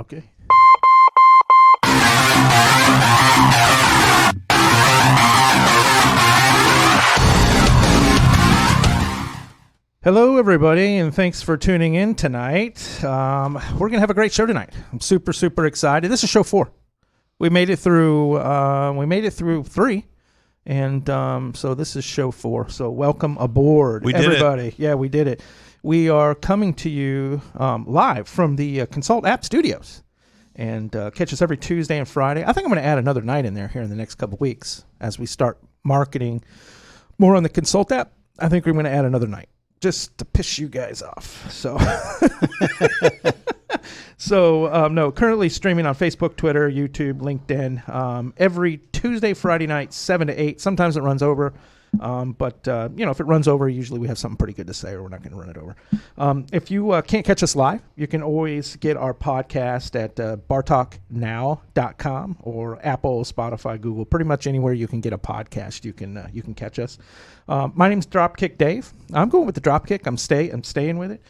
Okay. Hello, everybody, and thanks for tuning in tonight. We're going to have a great show tonight. I'm super excited. This is show 4. We made it through 3, and so this is show 4. So welcome aboard, everybody. Yeah, we did it. We are coming to you live from the Consult App Studios, and catch us every Tuesday and Friday. I think I'm going to add another night in there here in the next couple of weeks as we start marketing more on the Consult app. I think we're going to add another night, just to piss you guys off. So, no, currently streaming on Facebook, Twitter, YouTube, LinkedIn, every Tuesday, Friday night, 7 to 8. Sometimes it runs over. But if it runs over, usually we have something pretty good to say, or we're not going to run it over. If you can't catch us live, you can always get our podcast at bartalknow.com or Apple, Spotify, Google, pretty much anywhere you can get a podcast, you can catch us. My name's Dropkick Dave. I'm going with the Dropkick. I'm staying with it.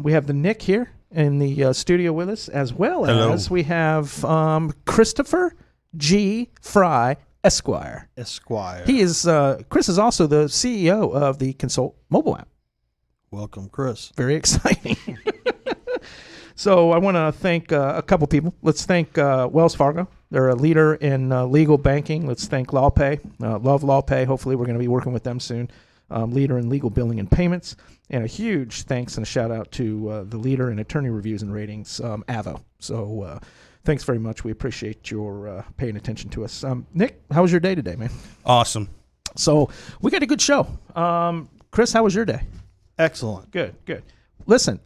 We have the Nick here in the studio with us, as well as we have Christopher G. Fry Esquire. He is Chris is also the CEO of the Consult mobile app. Welcome, Chris. Very exciting. So I want to thank a couple people. Let's thank Wells Fargo. They're a leader in legal banking. Let's thank LawPay. Love LawPay. Hopefully we're going to be working with them soon. Leader in legal billing and payments. And a huge thanks and a shout out to the leader in attorney reviews and ratings, Avo. So thanks very much. We appreciate your paying attention to us. Nick, how was your day today, man? Awesome. So we got a good show. Chris, how was your day? Excellent. Good. Listen,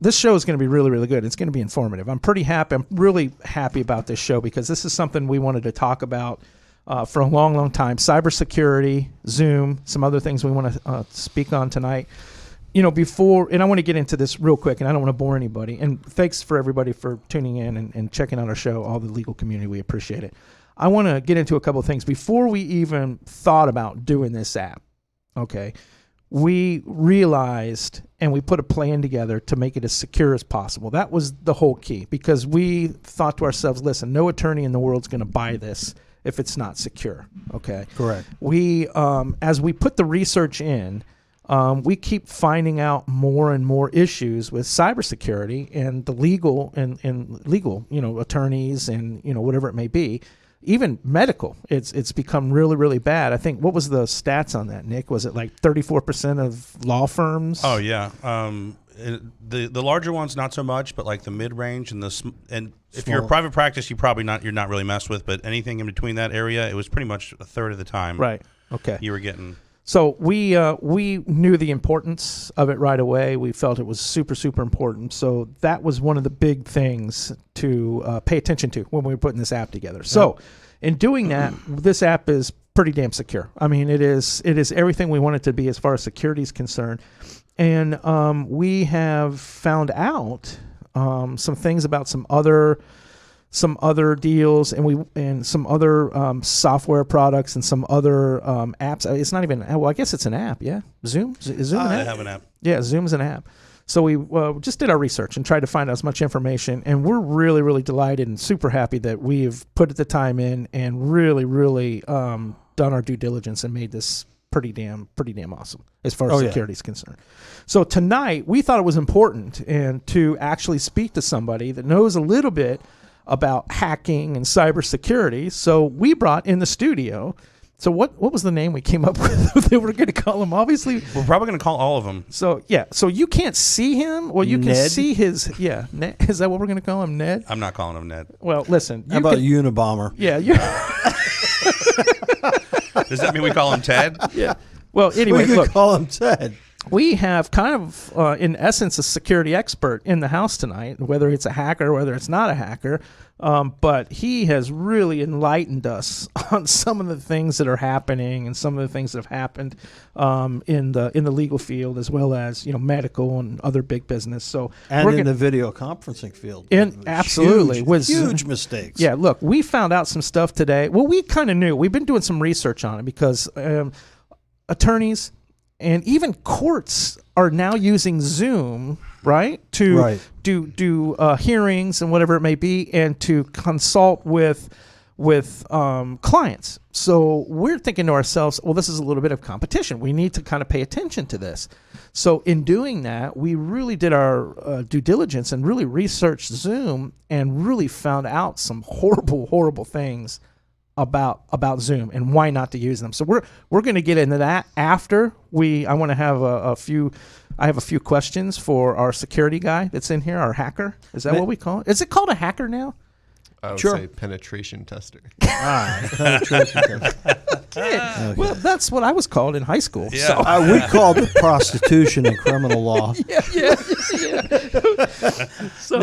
this show is going to be really good. It's going to be informative. I'm pretty happy. I'm really happy about this show because this is something we wanted to talk about for a long time. Cybersecurity, Zoom, some other things we want to speak on tonight. And I want to get into this real quick, and I don't want to bore anybody. And thanks for everybody for tuning in and checking out our show, all the legal community. We appreciate it. I want to get into a couple of things. Before we even thought about doing this app, okay, we realized and we put a plan together to make it as secure as possible. That was the whole key, because we thought to ourselves, listen, no attorney in the world is going to buy this if it's not secure, okay? Correct. We, as we put the research in, we keep finding out more and more issues with cybersecurity and the legal and legal, attorneys and, whatever it may be, even medical. It's become really bad. I think, what was the stats on that, Nick? Was it like 34% of law firms? Oh yeah. The larger ones, not so much, but like the mid range and if you're a private practice, you're not really messed with, but anything in between that area, it was pretty much a third of the time. Right. Okay. You were getting. So we knew the importance of it right away. We felt it was super important. So that was one of the big things to pay attention to when we were putting this app together. So in doing that, this app is pretty damn secure. I mean, it is everything we want it to be as far as security is concerned. And we have found out some things about some other deals and some other software products and some other apps. It's not even, well, I guess it's an app, yeah? Zoom? Is Zoom an app? I have an app. Yeah, Zoom's an app. So we just did our research and tried to find out as much information, and we're really delighted and super happy that we've put the time in and really done our due diligence and made this pretty damn awesome as far as security is concerned. So tonight, we thought it was important and to actually speak to somebody that knows a little bit about hacking and cybersecurity. So we brought in the studio. So what was the name we came up with that we're going to call him? Obviously, we're probably going to call all of them. So yeah. So you can't see him, or you can Ned? see his. Yeah, Ned. Is that what we're going to call him, Ned? I'm not calling him Ned. Well, listen. How about Unabomber? Yeah. Does that mean we call him Ted? Yeah. Well, anyway, we could call him Ted. We have kind of, in essence, a security expert in the house tonight, whether it's a hacker, whether it's not a hacker. But he has really enlightened us on some of the things that are happening and some of the things that have happened in the legal field, as well as medical and other big business. So and in the video conferencing field, absolutely huge mistakes. Yeah, look, we found out some stuff today. Well, we kind of knew. We've been doing some research on it because attorneys and even courts are now using Zoom right? To Right. do hearings and whatever it may be, and to consult with clients. So we're thinking to ourselves, well, this is a little bit of competition. We need to kind of pay attention to this. So in doing that, we really did our due diligence and really researched Zoom and really found out some horrible things about Zoom and why not to use them. So we're going to get into that after I want to have I have a few questions for our security guy that's in here, our hacker. Is that what we call it? Is it called a hacker now? I would Sure. say penetration tester. Penetration test. Yeah. Well, that's what I was called in high school. Yeah. So. We called it prostitution and criminal law. Yeah. So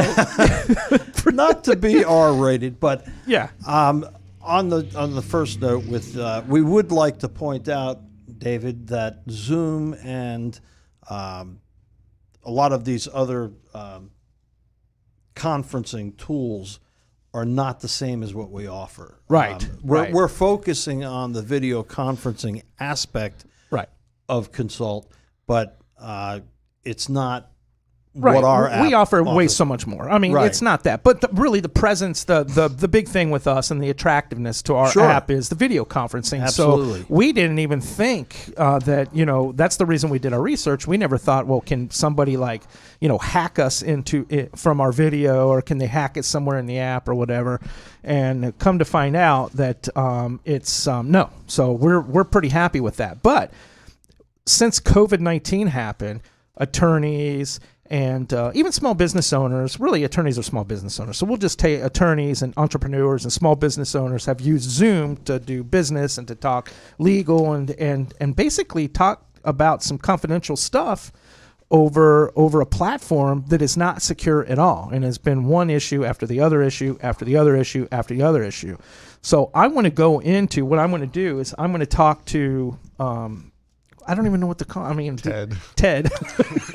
Not to be R-rated, but yeah. on the first note, we would like to point out, David, that Zoom and a lot of these other conferencing tools are not the same as what we offer. Right, right. We're focusing on the video conferencing aspect Right. of Consult, but it's not Right. what our we app offer way offers. so much more. I mean, Right. it's not that, but really the presence, the big thing with us and the attractiveness to our Sure. app is the video conferencing. Absolutely. So we didn't even think that, that's the reason we did our research. We never thought, well, can somebody hack us into it from our video, or can they hack it somewhere in the app or whatever? And come to find out that it's no. So we're pretty happy with that. But since COVID-19 happened, attorneys and even small business owners, really attorneys are small business owners. So we'll just take attorneys and entrepreneurs and small business owners have used Zoom to do business and to talk legal and basically talk about some confidential stuff over a platform that is not secure at all, and has been one issue after the other issue after the other issue after the other issue. So I want to go into what I'm going to do is I'm going to talk to I don't even know what to call. I mean, Ted. Ted.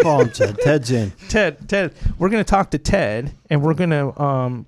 Call him Ted. Ted's in. Ted. We're going to talk to Ted, and we're going to kind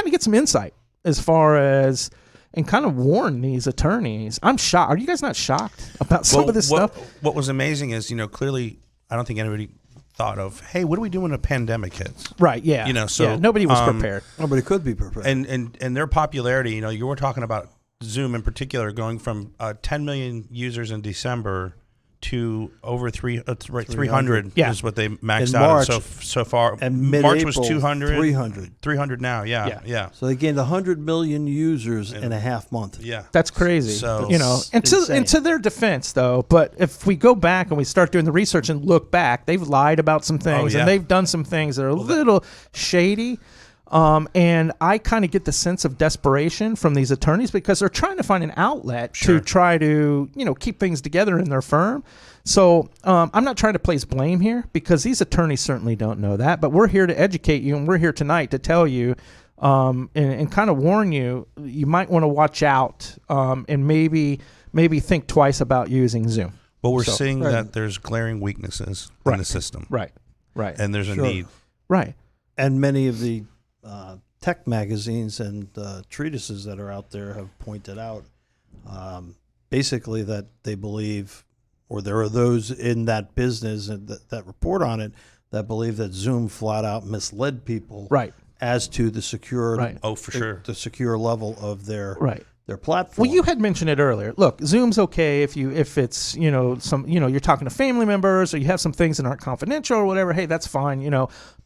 of get some insight as far as and kind of warn these attorneys. I'm shocked. Are you guys not shocked about some of this stuff? What was amazing is, clearly, I don't think anybody thought of, hey, what do we do when a pandemic hits? Right. Yeah. So yeah, nobody was prepared. Nobody could be prepared. And their popularity, you were talking about Zoom in particular going from 10 million users in December to over 300 Yeah. is what they maxed In out March, so far. and March was mid-April, 200. 300. 300 now, yeah. So they gained 100 million users in a half month. Yeah. That's crazy. So- and to their defense, though, but if we go back and we start doing the research and look back, they've lied about some things, yeah. and they've done some things that are a little shady. And I kind of get the sense of desperation from these attorneys because they're trying to find an outlet to try to, keep things together in their firm. So I'm not trying to place blame here because these attorneys certainly don't know that. But we're here to educate you, and we're here tonight to tell you and kind of warn you. You might want to watch out and maybe think twice about using Zoom. But we're seeing that there's glaring weaknesses in the system. Right. And there's a need. Right. And many of the tech magazines and treatises that are out there have pointed out basically that they believe, or there are those in that business and that report on it that believe that Zoom flat out misled people Right. as to the secure, Right. Oh, for sure. the secure level of their Right. their platform. Well, you had mentioned it earlier. Look, Zoom's okay if it's you're talking to family members or you have some things that aren't confidential or whatever. Hey, that's fine,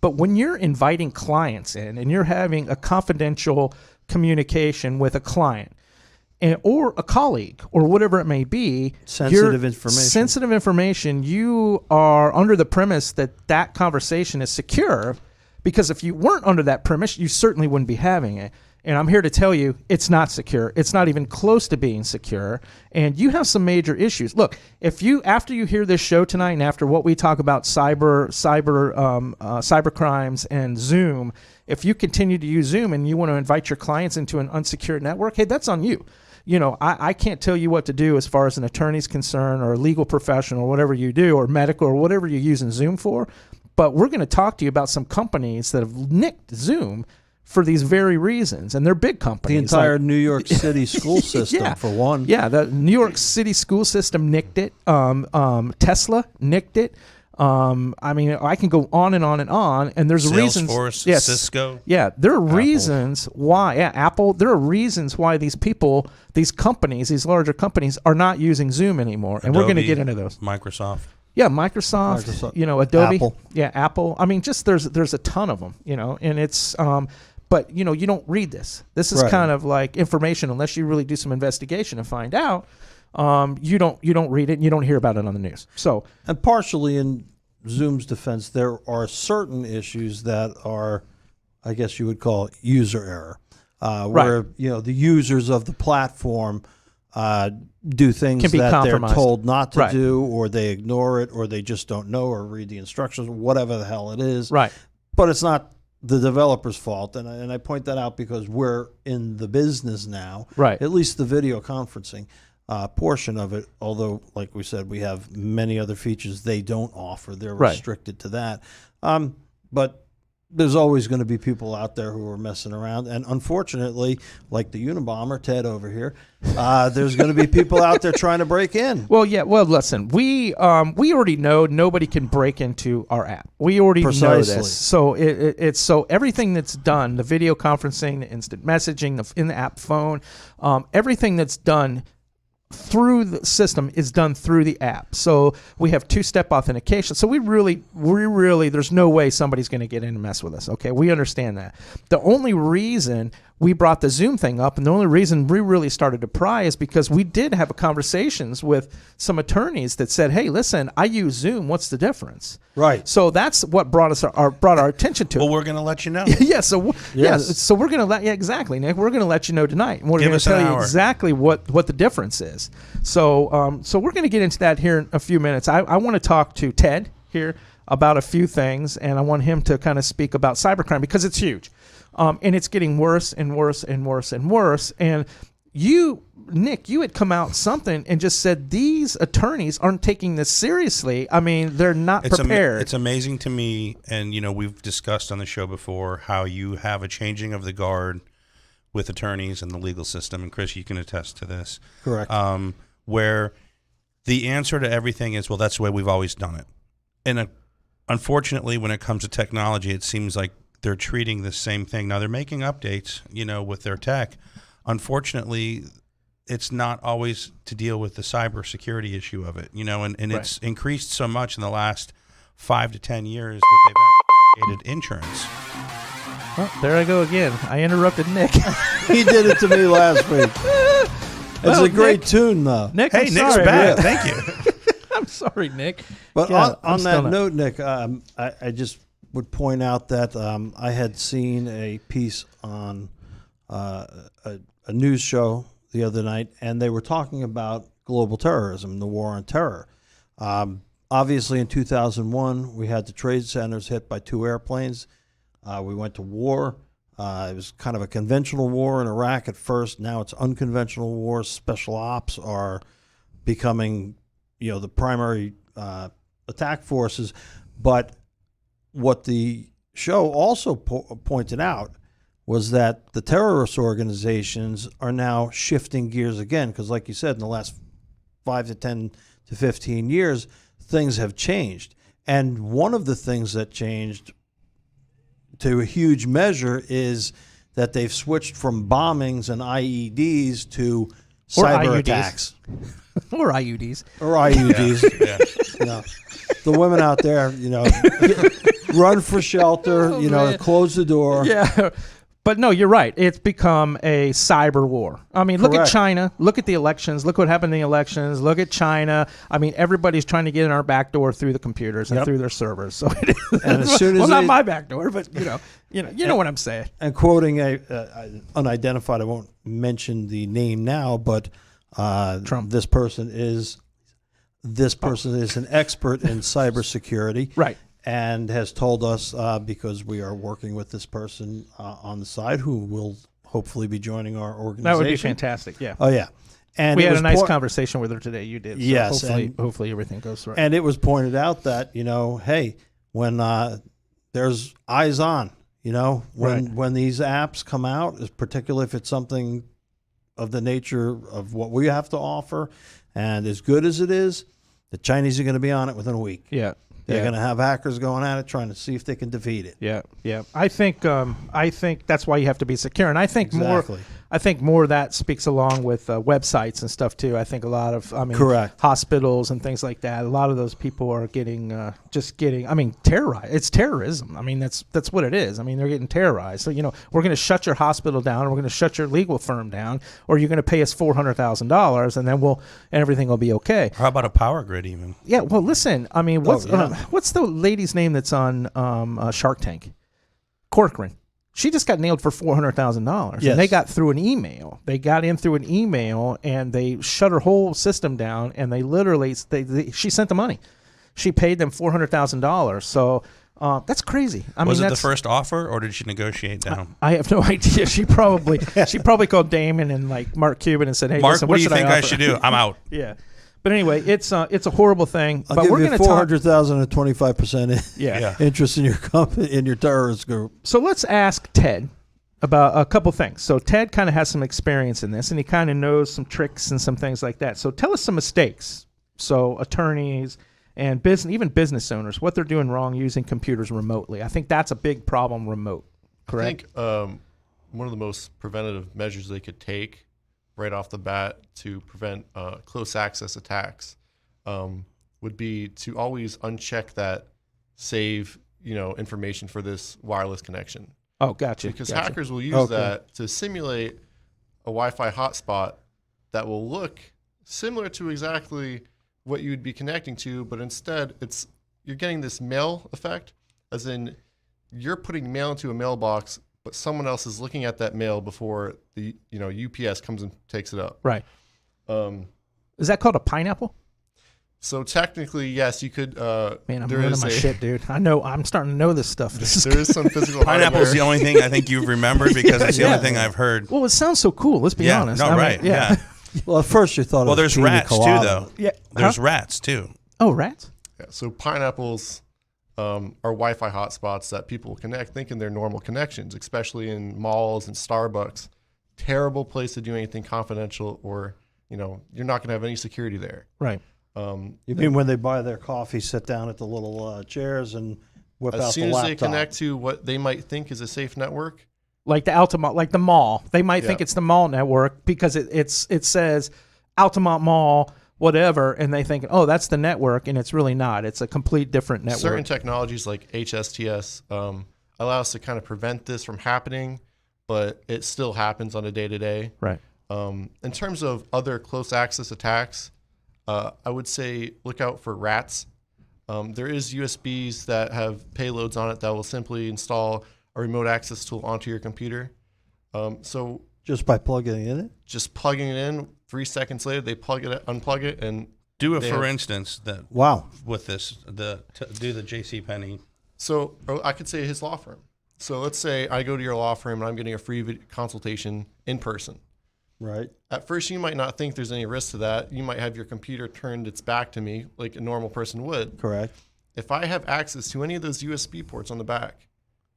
But when you're inviting clients in and you're having a confidential communication with a client or a colleague or whatever it may be, Sensitive information, you are under the premise that conversation is secure, because if you weren't under that premise, you certainly wouldn't be having it. And I'm here to tell you, it's not secure. It's not even close to being secure. And you have some major issues. Look, after you hear this show tonight, and after what we talk about cyber crimes and Zoom, if you continue to use Zoom and you want to invite your clients into an unsecured network, hey, that's on you. I can't tell you what to do as far as an attorney's concerned or a legal professional or whatever you do, or medical or whatever you're using Zoom for. But we're going to talk to you about some companies that have nicked Zoom for these very reasons, and they're big companies. the entire New York City school system, for one. Yeah, the New York City school system nicked it. Tesla nicked it. I mean, I can go on and on and on, and there's reasons. Salesforce, Yes, Cisco. yeah, there are reasons why. Yeah, Apple. There are reasons why these people, these companies, these larger companies, are not using Zoom anymore, and we're going to Adobe, get into those. Microsoft. Yeah, Microsoft. You know, Adobe. Apple. Yeah, Apple. I mean, just there's a ton of them. You know, and it's but you know, you don't read this. This is Right. kind of like information, unless you really do some investigation and find out. You don't read it, and you don't hear about it on the news. So. And partially in Zoom's defense, there are certain issues that are, I guess you would call user error, where the users of the platform do things Can be that compromised. they're told not to Right. do, or they ignore it, or they just don't know or read the instructions, whatever the hell it is. Right. But it's not the developer's fault, and I point that out because we're in the business now. Right. At least the video conferencing portion of it, although, like we said, we have many other features they don't offer. They're Right. restricted to that. But there's always going to be people out there who are messing around. And unfortunately, like the Unabomber, Ted over here, there's going to be people out there trying to break in. Well, yeah. Well, listen, we already know nobody can break into our app. We already know Precisely. this. So it's so everything that's done, the video conferencing, the instant messaging, the in-the-app phone, everything that's done through the system is done through the app. So we have two-step authentication. So we really, there's no way somebody's going to get in and mess with us. Okay, we understand that. The only reason we brought the Zoom thing up, and the only reason we really started to pry, is because we did have conversations with some attorneys that said, "Hey, listen, I use Zoom. What's the difference?" Right. So that's what brought our attention to it. Well, we're going to let you know. Yeah, so Yes. so we're gonna exactly, Nick. We're gonna let you know tonight, and we're Give gonna us an tell you hour. exactly what the difference is. So so we're gonna get into that here in a few minutes. I want to talk to Ted here about a few things, and I want him to kind of speak about cybercrime because it's huge, and it's getting worse and worse and worse and worse. And you, Nick, you had come out something and just said these attorneys aren't taking this seriously. I mean, they're not prepared. It's amazing to me, and we've discussed on the show before how you have a changing of the guard with attorneys and the legal system, and Chris, you can attest to this. Correct. Where the answer to everything is, well, that's the way we've always done it. And unfortunately, when it comes to technology, it seems like they're treating the same thing. Now, they're making updates, with their tech. Unfortunately, it's not always to deal with the cybersecurity issue of it, and it's increased so much in the last 5 to 10 years that they've activated insurance. Oh, there I go again. I interrupted Nick. He did it to me last week. It's a great tune, though. Nick, Hey, I'm Nick's sorry. back. Thank you. I'm sorry, Nick. But Yeah, I'm on still that not- note, Nick, I just would point out that I had seen a piece on a news show the other night, and they were talking about global terrorism, the war on terror. Obviously, in 2001, we had the trade centers hit by 2 airplanes. We went to war. It was kind of a conventional war in Iraq at first. Now it's unconventional war. Special ops are becoming, the primary attack forces. But what the show also pointed out was that the terrorist organizations are now shifting gears again, because like you said, in the last 5 to 10 to 15 years, things have changed. And one of the things that changed to a huge measure is that they've switched from bombings and IEDs to Or cyber IUDs. attacks. Or IUDs. Or IUDs. Yeah. The women out there, run for shelter, man. close the door. Yeah. But no, you're right. It's become a cyber war. I mean, look at Correct. China. Look at the elections. Look what happened in the elections. Look at China. I mean, everybody's trying to get in our back door through the computers and Yep. through their servers. So it is. And as soon as well, not they- my back door, but you know what I'm saying. And quoting a unidentified, I won't mention the name now, but Trump. This person is an expert in cybersecurity, Right. and has told us, because we are working with this person on the side, who will hopefully be joining our organization. That would be fantastic. Yeah. Oh yeah, and We it had was a nice po- conversation with her today. You did. So Yes, hopefully everything goes right. And it was pointed out that hey, when there's eyes on, when these apps come out, particularly if it's something of the nature of what we have to offer, and as good as it is, the Chinese are going to be on it within a week. Yeah. They're Yeah. going to have hackers going at it, trying to see if they can defeat it. Yeah, yeah. I think that's why you have to be secure, and I think Exactly. more of that speaks along with websites and stuff too. I think a lot of Correct. hospitals and things like that. A lot of those people are getting terrorized. It's terrorism. I mean that's what it is. I mean they're getting terrorized. So we're going to shut your hospital down, or we're going to shut your legal firm down, or you're going to pay us $400,000, and then everything will be okay. How about a power grid even? Yeah. Well, listen. I mean, what's yeah. what's the lady's name that's on Shark Tank? Corcoran. She just got nailed for $400,000, Yes. and they got through an email. They got in through an email, and they shut her whole system down. And they literally, she sent the money. She paid them $400,000. So that's crazy. Was it the first offer, or did she negotiate down? I have no idea. She probably called Damon and like Mark Cuban and said, "Hey, Mark, listen, what do you should think I offer?" should do? I'm out. Yeah. But anyway, it's a horrible thing. I'll but give we're you going to talk. $400,000 and 25% Yeah. interest in your company, in your terrorist group. So let's ask Ted about a couple things. So Ted kind of has some experience in this, and he kind of knows some tricks and some things like that. So tell us some mistakes. So attorneys and even business owners, what they're doing wrong using computers remotely. I think that's a big problem. Remote, correct? I think one of the most preventative measures they could take right off the bat to prevent close access attacks would be to always uncheck that save information for this wireless connection. Oh, gotcha. Because gotcha. hackers will use Okay. that to simulate a Wi-Fi hotspot that will look similar to exactly what you would be connecting to, but instead you're getting this mail effect, as in you're putting mail into a mailbox, but someone else is looking at that mail before the UPS comes and takes it up. Right. Is that called a pineapple? So technically, yes, you could. Man, I'm there learning is my a- shit, dude. I'm starting to know this stuff. This is There is some physical Pineapple's the hardware. only thing I think you've remembered because it's the Yeah. only thing I've heard. well, it sounds so cool. Let's be Yeah, honest. no, I mean, right, yeah. Well, at first you thought Well, it was there's pina rats too, colada. though. Yeah. There's Huh? rats too. Oh, rats. Yeah, so pineapples are Wi-Fi hotspots that people connect thinking they're normal connections, especially in malls and Starbucks. Terrible place to do anything confidential, or you're not going to have any security there. Right. You mean when they buy their coffee, sit down at the little chairs and whip out As the soon as laptop? they connect to what they might think is a safe network, Like the Altamont, like the mall. They might think Yeah. it's the mall network because it says Altamont Mall, whatever, and they think, oh, that's the network, and it's really not. It's a complete different network. certain technologies like HSTS allow us to kind of prevent this from happening, but it still happens on a day-to-day. Right. In terms of other close access attacks, I would say look out for rats. There is USBs that have payloads on it that will simply install a remote access tool onto your computer. So Just by plugging it in? just plugging it in, 3 seconds later they unplug it, and Do a They for have- instance that Wow. with this do the J.C. Penney. so I could say his law firm. So let's say I go to your law firm and I'm getting a free consultation in person. Right. At first, you might not think there's any risk to that. You might have your computer turned its back to me like a normal person would. Correct. If I have access to any of those USB ports on the back,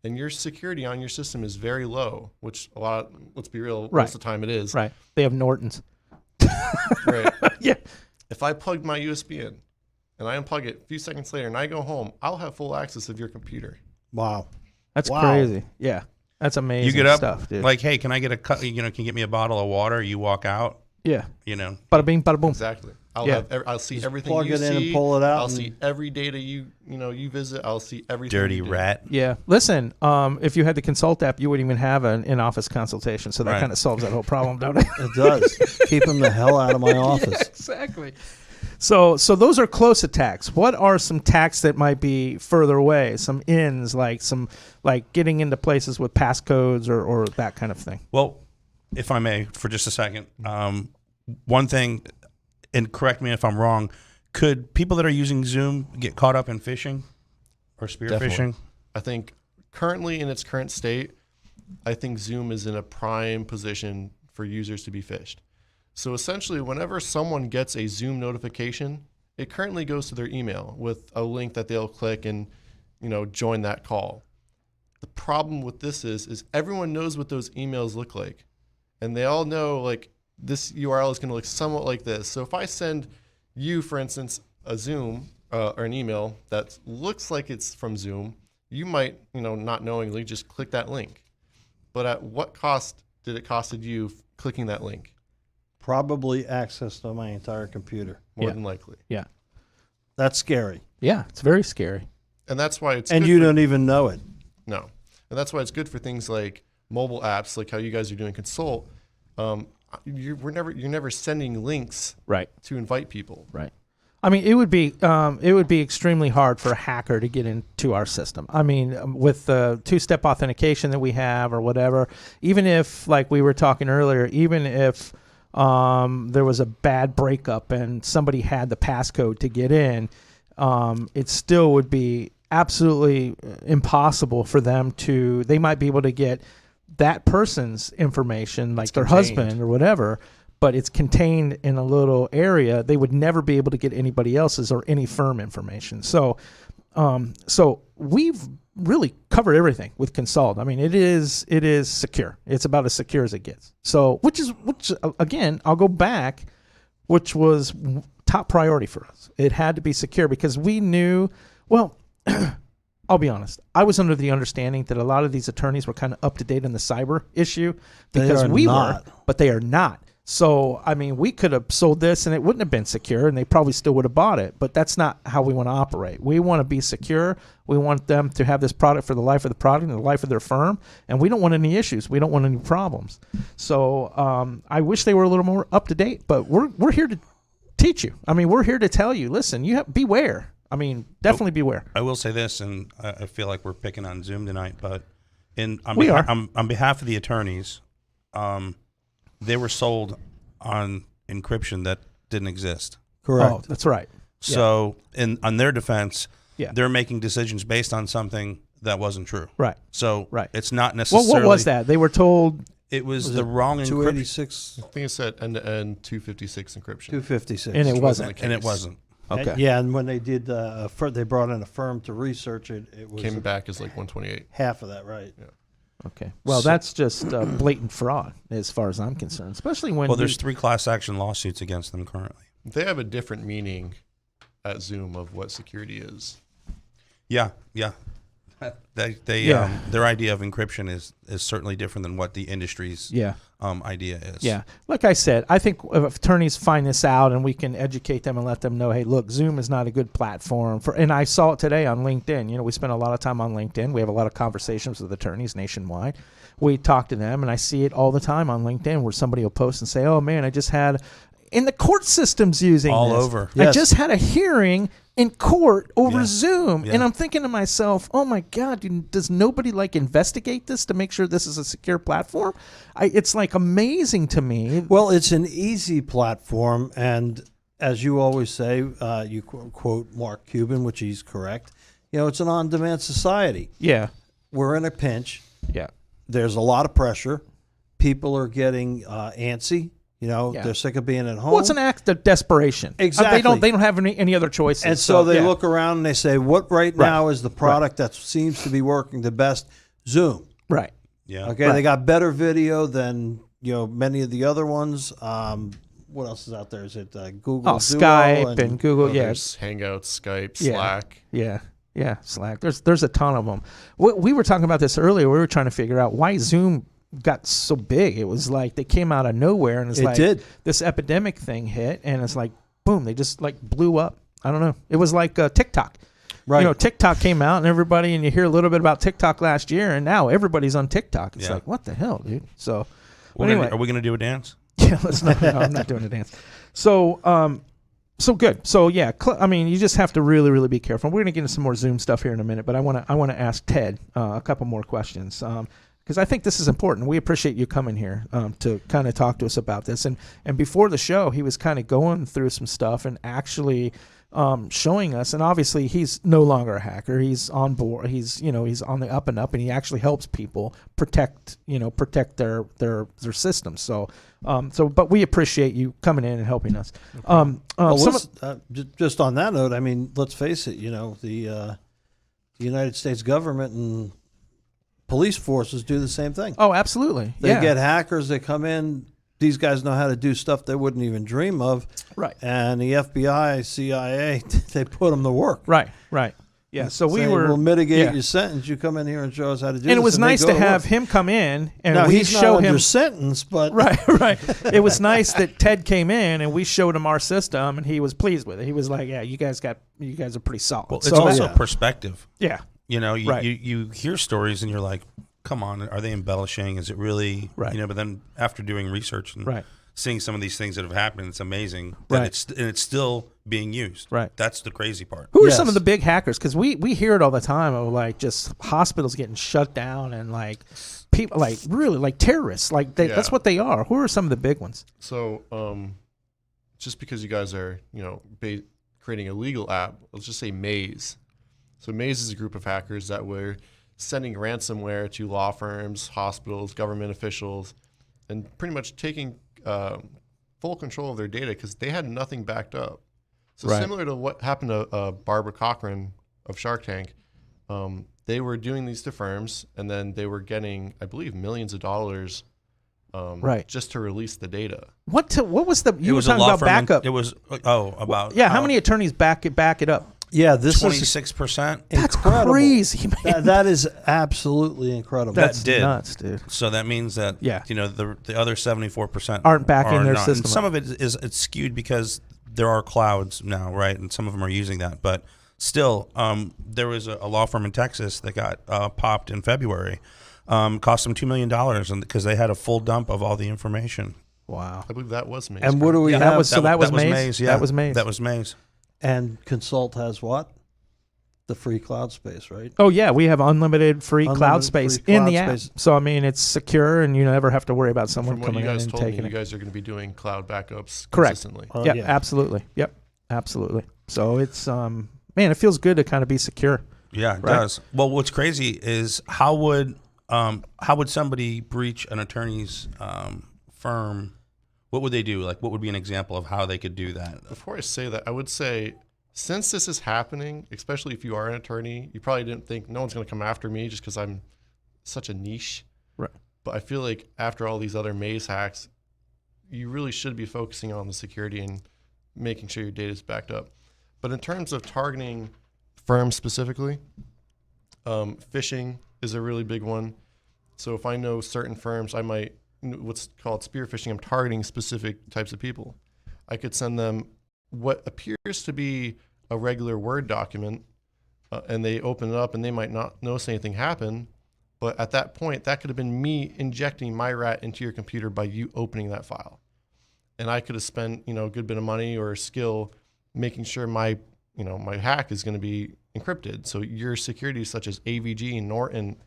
and your security on your system is very low, which let's be real, Right. most of the time it is. Right. They have Nortons. Right. Yeah. If I plugged my USB in and I unplug it a few seconds later and I go home, I'll have full access of your computer. Wow. That's Wow. crazy. Yeah. That's amazing You get up stuff, dude. like, hey, can I get a cut? Can you get me a bottle of water? You walk out. yeah. Bada Bada bing, bada boom. Exactly. Yeah. I'll see Just everything plug you it in and see. pull it out I'll and- see every data you visit. I'll see everything. Dirty you do. rat. Yeah. Listen, if you had the consult app, you wouldn't even have an in-office consultation. So that Right. kind of solves that whole problem, don't it? It does. Keep them the hell out of my office. Exactly. So those are close attacks. What are some attacks that might be further away? Some ins, like getting into places with passcodes or that kind of thing. Well, if I may, for just a second, one thing, and correct me if I'm wrong, could people that are using Zoom get caught up in phishing or spear Definitely. phishing? I think currently in its current state, I think Zoom is in a prime position for users to be phished. So essentially, whenever someone gets a Zoom notification, it currently goes to their email with a link that they'll click and join that call. The problem with this is everyone knows what those emails look like, and they all know like this URL is going to look somewhat like this. So if I send you, for instance, a Zoom or an email that looks like it's from Zoom, you might, not knowingly just click that link. But at what cost did it costed you clicking that link? Probably access to my entire computer. More than likely. Yeah. That's scary. Yeah, it's very scary. And that's why it's And good you for- don't even know it. No. And that's why it's good for things like mobile apps, like how you guys are doing Consult. You're never sending links Right. to invite people. Right. I mean, it would be extremely hard for a hacker to get into our system. I mean, with the two-step authentication that we have or whatever, even if, like we were talking earlier, even if there was a bad breakup and somebody had the passcode to get in, it still would be absolutely impossible for them to. They might be able to get that person's information, like their husband or whatever, but it's contained in a little area. They would never be able to get anybody else's or any firm information. So we've really covered everything with Consult. I mean, it is secure. It's about as secure as it gets. So, which again, I'll go back, which was top priority for us. It had to be secure because we knew, well, I'll be honest. I was under the understanding that a lot of these attorneys were kind of up to date on the cyber issue because They are we not. were, but they are not. So, I mean, we could have sold this and it wouldn't have been secure and they probably still would have bought it, but that's not how we want to operate. We want to be secure. We want them to have this product for the life of the product and the life of their firm, and we don't want any issues. We don't want any problems. So, I wish they were a little more up to date, but we're here to teach you. I mean, we're here to tell you, listen, beware. I mean, definitely beware. I will say this, and I feel like we're picking on Zoom tonight, but on behalf of the attorneys, they were sold on encryption that didn't exist. Correct. Oh, that's right. So, on their defense, Yeah. they're making decisions based on something that wasn't true. Right. So, Right. it's not Well, necessarily. what was that? They were told. It was the wrong encryption, 286, I think it said end-to-end 256 encryption. 256. And it Which wasn't. the and it case. wasn't. Okay. Yeah, and when they did, they brought in a firm to research it. It was Came back as like 128. half of that, right? Okay. Well, So- that's just blatant fraud, as far as I'm concerned. Especially when. Well, there's 3 class action lawsuits against them currently. They have a different meaning at Zoom of what security is. Yeah. They Yeah. their idea of encryption is certainly different than what the industry's Yeah. idea is. Yeah. Like I said, I think if attorneys find this out and we can educate them and let them know, hey, look, Zoom is not a good platform for. And I saw it today on LinkedIn. You know, we spend a lot of time on LinkedIn. We have a lot of conversations with attorneys nationwide. We talk to them, and I see it all the time on LinkedIn where somebody will post and say, oh man, I just had. In the court system's using All this. over. I Yes. just had a hearing in court over Yeah. Zoom, Yeah. and I'm thinking to myself, "Oh my God, does nobody investigate this to make sure this is a secure platform?" It's amazing to me. Well, it's an easy platform, and as you always say, you quote Mark Cuban, which he's correct. It's an on-demand society. Yeah, We're in a pinch. yeah, There's a lot of pressure. People are getting antsy. Yeah. They're sick of being at home. well, it's an act of desperation. Exactly. They don't have any other choices, and so they yeah. look around and they say, what right now is the product that seems to be working the best? Zoom. Right. Yeah. Okay, Right. they got better video than many of the other ones. What else is out there? Is it Google? Oh, Duo Skype and Google. Yeah, There's Hangouts, Skype, Yeah. Slack. yeah, Slack. There's a ton of them. We were talking about this earlier. We were trying to figure out why Zoom got so big. It was like they came out of nowhere, and It did. This epidemic thing hit, and it's like boom, they just blew up. I don't know. It was like TikTok. Right. TikTok came out, and everybody, and you hear a little bit about TikTok last year, and now everybody's on TikTok. It's Yeah. like, what the hell, dude? So, Are we going to do a dance? yeah, let's not. No, I'm not doing a dance. So, so good. So yeah, I mean, you just have to really, really be careful. We're gonna get into some more Zoom stuff here in a minute, but I want to ask Ted a couple more questions because I think this is important. We appreciate you coming here to kind of talk to us about this. And before the show, he was kind of going through some stuff and actually showing us. And obviously, he's no longer a hacker. He's on board. He's on the up and up, and he actually helps people protect their systems. So but we appreciate you coming in and helping us. Just on that note, I mean, let's face it. The United States government and police forces do the same thing. Oh, absolutely. They Yeah. get hackers that come in, these guys know how to do stuff they wouldn't even dream of. Right. And the FBI, CIA, they put them to work. Right. Yeah, so we Saying, were we'll mitigate yeah. your sentence. You come in here and show us how to do this. And it was they nice go to have work. him come in and Now, we he's show not him under sentence, but right. It was nice that Ted came in and we showed him our system and he was pleased with it. He was like, "Yeah, you guys are pretty solid." Well, it's so also yeah. perspective. yeah, You know, Right. you hear stories and you're like, come on, are they embellishing? Is it really? Right. You know, but then after doing research and right, seeing some of these things that have happened, it's amazing that Right. it's still being used. Right. That's the crazy part. Who are Yes. some of the big hackers? Because we hear it all the time of like just hospitals getting shut down and like people like really like terrorists. Like that's Yeah. what they are. Who are some of the big ones? So, just because you guys are, creating a legal app, let's just say Maze. So Maze is a group of hackers that were sending ransomware to law firms, hospitals, government officials, and pretty much taking full control of their data because they had nothing backed up. So Right. similar to what happened to Barbara Cochran of Shark Tank, they were doing these to firms, and then they were getting, I believe, millions of dollars Right. just to release the data. What was the you It were was a talking law about firm. backup? It was about Yeah, how many attorneys back it up? yeah, this is 26%. That's incredible. crazy, man. That is absolutely incredible. That's did. nuts, dude. So that means that Yeah. the other 74% Aren't backing are their not. system And some up. of it is it's skewed because there are clouds now, right? And some of them are using that, but still, there was a law firm in Texas that got popped in February. Cost them $2 million, and because they had a full dump of all the information. Wow. I believe that was Maze. and what do we Yeah, have? that was Maze? Yeah, That was Maze. That was Maze. And Consult has what? The free cloud space, right? Oh yeah, we have unlimited free cloud Unlimited space free in the cloud app. space. So I mean, it's secure, and you never have to worry about someone From what coming you in guys and told me, taking you it. guys are going to be doing cloud backups Correct. consistently. Yeah, Yeah. absolutely. Yep, absolutely. So it's man, it feels good to kind of be secure. Yeah, it Right. does. Well, what's crazy is how would somebody breach an attorney's firm? What would they do? Like, what would be an example of how they could do that? Before I say that, I would say since this is happening, especially if you are an attorney, you probably didn't think no one's going to come after me just because I'm such a niche. Right. But I feel like after all these other Maze hacks, you really should be focusing on the security and making sure your data is backed up. But in terms of targeting firms specifically, phishing is a really big one. So if I know certain firms, I might, what's called spear phishing, I'm targeting specific types of people. I could send them what appears to be a regular Word document, and they open it up and they might not notice anything happen. But at that point, that could have been me injecting my rat into your computer by you opening that file. And I could have spent, a good bit of money or skill making sure my hack is going to be encrypted. So your security, such as AVG and Norton,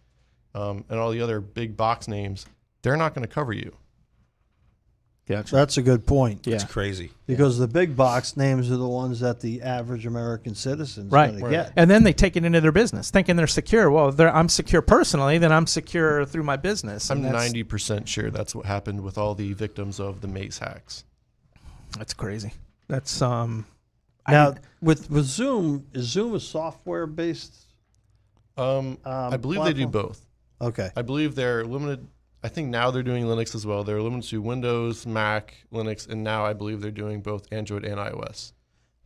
and all the other big box names, they're not going to cover you. Gotcha. That's a good point. Yeah. It's crazy. Because the big box names are the ones that the average American citizen's Right. going to get. And then they take it into their business, thinking they're secure. Well, I'm secure personally, then I'm secure through my business. I'm and that's- 90% sure that's what happened with all the victims of the Maze hacks. That's crazy. That's Now, with Zoom, is Zoom a software-based I believe they do platform? both. Okay. I believe they're limited. I think now they're doing Linux as well. They're limited to Windows, Mac, Linux, and now I believe they're doing both Android and iOS.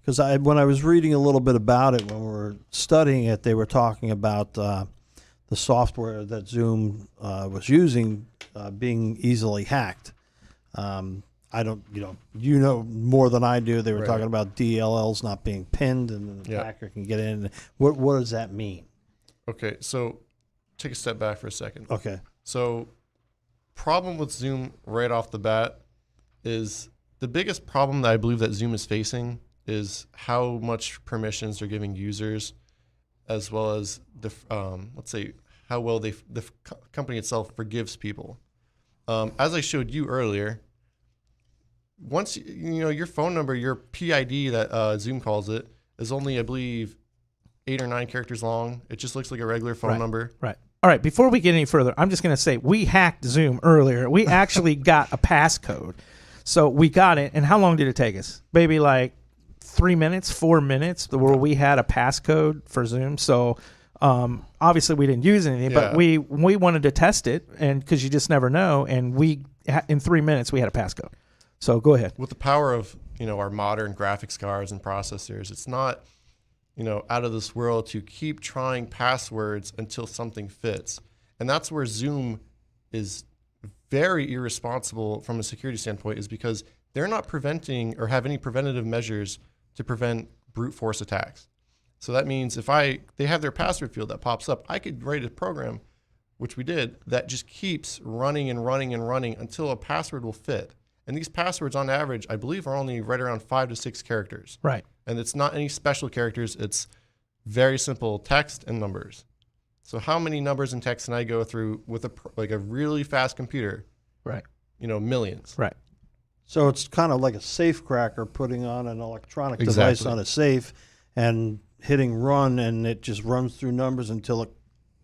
Because when I was reading a little bit about it, when we were studying it, they were talking about the software that Zoom was using being easily hacked. I don't, you know more than I do. They were Right. talking about DLLs not being pinned, and the Yeah. hacker can get in. What does that mean? Okay, so take a step back for a second. Okay. So, problem with Zoom right off the bat is the biggest problem that I believe that Zoom is facing is how much permissions they're giving users, as well as the let's say how well the company itself forgives people. As I showed you earlier, once your phone number, your PID that Zoom calls it, is only I believe 8 or 9 characters long. It just looks like a regular phone Right. number. right. All right. Before we get any further, I'm just going to say we hacked Zoom earlier. We actually got a passcode. So we got it. And how long did it take us? Maybe like 3 minutes, 4 minutes, where we had a passcode for Zoom. So Obviously, we didn't use anything, but Yeah. we wanted to test it, and because you just never know. And in 3 minutes we had a passcode. So go ahead. With the power of our modern graphics cards and processors, it's not out of this world to keep trying passwords until something fits. And that's where Zoom is very irresponsible from a security standpoint, is because they're not preventing or have any preventative measures to prevent brute force attacks. So that means if they have their password field that pops up, I could write a program, which we did, that just keeps running and running and running until a password will fit. And these passwords on average, I believe, are only right around 5 to 6 characters. Right. And it's not any special characters. It's very simple text and numbers. So how many numbers and text can I go through with a really fast computer? Right. Millions. Right. So it's kind of like a safe cracker putting on an electronic device Exactly. on a safe and hitting run, and it just runs through numbers until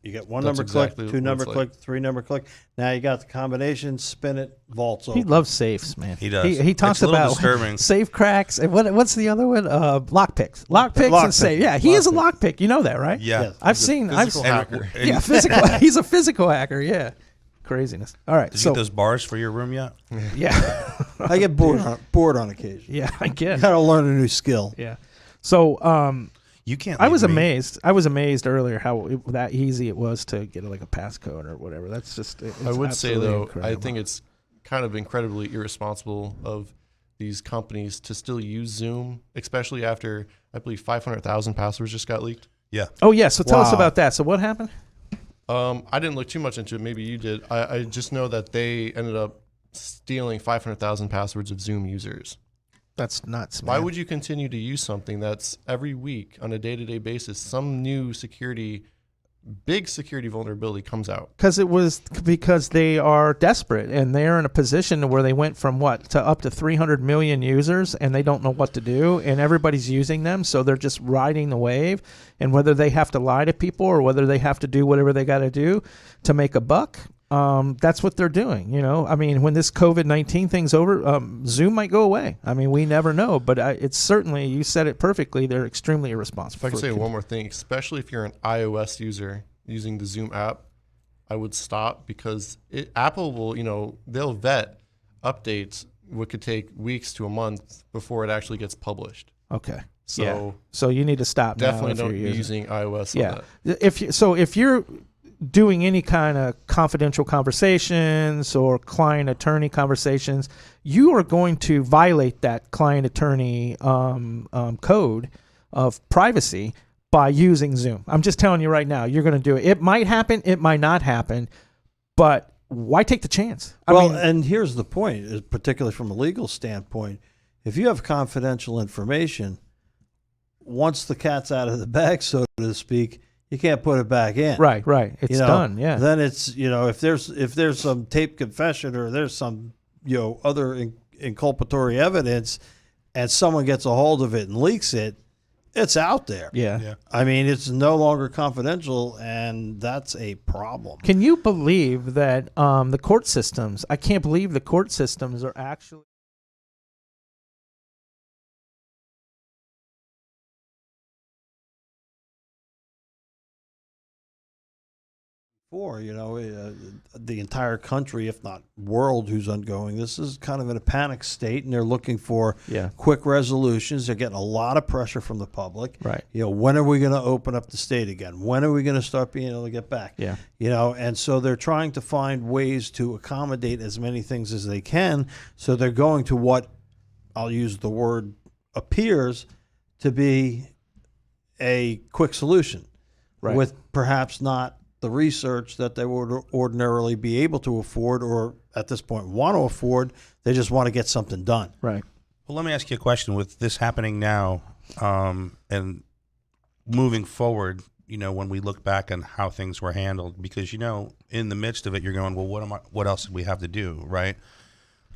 you get one That's number exactly click, two what number it's like. click, three number click. Now you got the combination, spin it, vaults He open. loves safes, man. He does. He talks It's a little about disturbing. safe cracks and what's the other one? Lockpicks. Lockpicks and Lockpick. safe. Yeah, he is a lockpick. You know that, right? Yeah. Yes. I've He's a seen. physical hacker. Yeah, physical. He's a physical hacker. Yeah, craziness. All right, Did you so get those bars for your room yet? yeah, I get bored on occasion. yeah, I get. Got to learn a new skill. Yeah. So You can't. I leave was me. amazed. I was amazed earlier how that easy it was to get like a passcode or whatever. That's just. It's I would say, absolutely though, incredible. I think it's kind of incredibly irresponsible of these companies to still use Zoom, especially after, I believe, 500,000 passwords just got leaked. Yeah. Oh yeah. So tell us Wow. about that. So what happened? I didn't look too much into it. Maybe you did. I just know that they ended up stealing 500,000 passwords of Zoom users. That's nuts. Why man. would you continue to use something that's every week on a day-to-day basis, some new big security vulnerability comes out? Because they are desperate and they're in a position where they went from to up to 300 million users and they don't know what to do and everybody's using them, so they're just riding the wave, and whether they have to lie to people or whether they have to do whatever they got to do to make a buck, that's what they're doing. I mean, when this COVID-19 thing's over, Zoom might go away. I mean, we never know, but it's certainly, you said it perfectly, they're extremely irresponsible. If I could say one more thing, especially if you're an iOS user using the Zoom app, I would stop, because Apple will, they'll vet updates what could take weeks to a month before it actually gets published. Okay. So yeah. So you need to stop now definitely if don't you're be using iOS on Yeah. that. If you're doing any kind of confidential conversations or client attorney conversations, you are going to violate that client attorney code of privacy by using Zoom. I'm just telling you right now, you're going to do it. It might happen, it might not happen, but why take the chance? I mean, And here's the point, is particularly from a legal standpoint. If you have confidential information, once the cat's out of the bag, so to speak, you can't put it back in. right. It's done. Yeah. Then it's, if there's some taped confession or there's some, other inculpatory evidence and someone gets a hold of it and leaks it, it's out there. Yeah. Yeah. I mean, it's no longer confidential, and that's a problem. Can you believe that the court systems, I can't believe the court systems are actually The entire country, if not world, who's ongoing, this is kind of in a panic state, and they're looking for Yeah. quick resolutions. They're getting a lot of pressure from the public. Right. When are we going to open up the state again? When are we going to start being able to get back? Yeah. And so they're trying to find ways to accommodate as many things as they can. So they're going to what I'll use the word appears to be a quick solution, Right. with perhaps not the research that they would ordinarily be able to afford, or at this point want to afford. They just want to get something done. Right. Well, let me ask you a question. With this happening now, and moving forward, when we look back on how things were handled, because in the midst of it, you're going, well, what else did we have to do, right?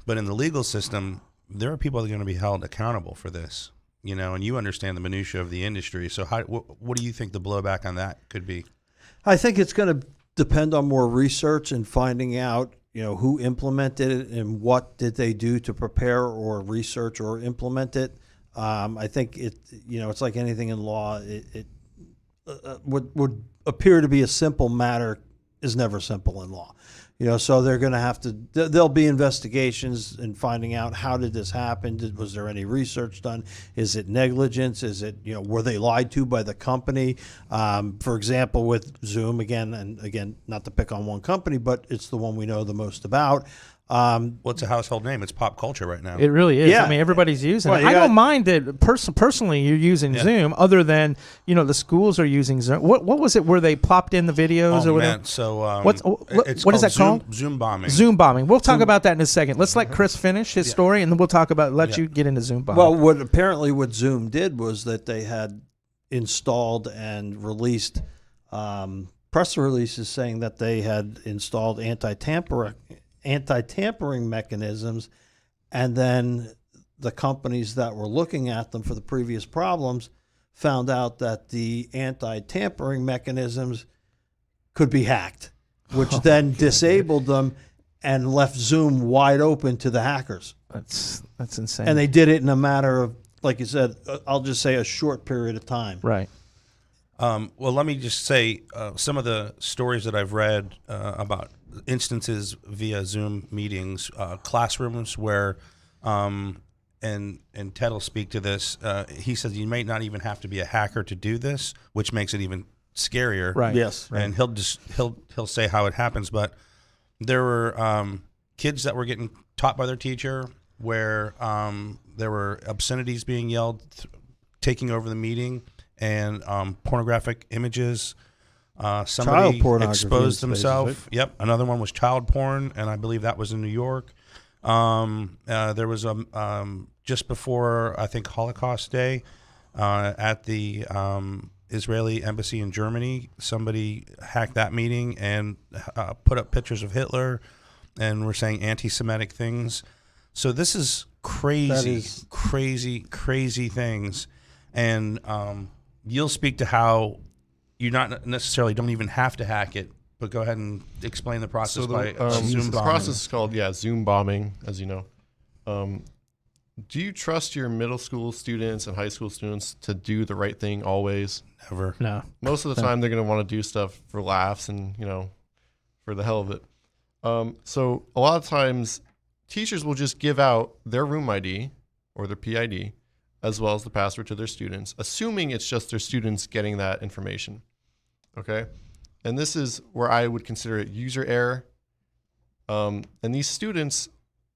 But in the legal system, there are people that are going to be held accountable for this, and you understand the minutia of the industry. So, what do you think the blowback on that could be? I think it's going to depend on more research and finding out, who implemented it and what did they do to prepare or research or implement it. I think it's like anything in law. It would appear to be a simple matter is never simple in law. So they're going to have to, there'll be investigations in finding out how did this happen? Was there any research done? Is it negligence? Is it, were they lied to by the company? For example, with Zoom, again, not to pick on one company, but it's the one we know the most about. Well, it's a household name. It's pop culture right now. It really is. Yeah. I mean, everybody's using Well, it. you I got- don't mind that personally you're using Zoom, other than, the schools are using Zoom. What was it where they plopped in the videos Oh, or whatever? man. So what is that called? Zoom bombing. Zoom bombing. We'll talk about that in a second. Let's let Chris finish his story, and then we'll talk about, you get into Zoom bombing. Well, what Zoom did was that they had installed and released press releases saying that they had installed anti-tampering mechanisms, and then the companies that were looking at them for the previous problems found out that the anti-tampering mechanisms could be hacked, which then disabled them and left Zoom wide open to the hackers. That's insane. And they did it in a matter of, like you said, I'll just say a short period of time. right. Well, let me just say some of the stories that I've read about instances via Zoom meetings, classrooms where, and Ted will speak to this. He says you may not even have to be a hacker to do this, which makes it even scarier. Right. Yes. And he'll say how it happens, but there were kids that were getting taught by their teacher where there were obscenities being yelled, taking over the meeting, and pornographic images. Somebody Child pornography exposed in spaces, themselves. right? Yep. Another one was child porn, and I believe that was in New York. There was just before, I think, Holocaust Day, at the Israeli embassy in Germany, somebody hacked that meeting and put up pictures of Hitler and were saying anti-Semitic things. So this is crazy, crazy things. And you'll speak to how you not necessarily don't even have to hack it, but go ahead and explain the process by Zoom the bombing. process is called Zoom bombing, as you know. Do you trust your middle school students and high school students to do the right thing always? Never. No. Most of the time, they're going to want to do stuff for laughs and for the hell of it. So a lot of times, teachers will just give out their room ID or their PID as well as the password to their students, assuming it's just their students getting that information. Okay? And this is where I would consider it user error. And these students,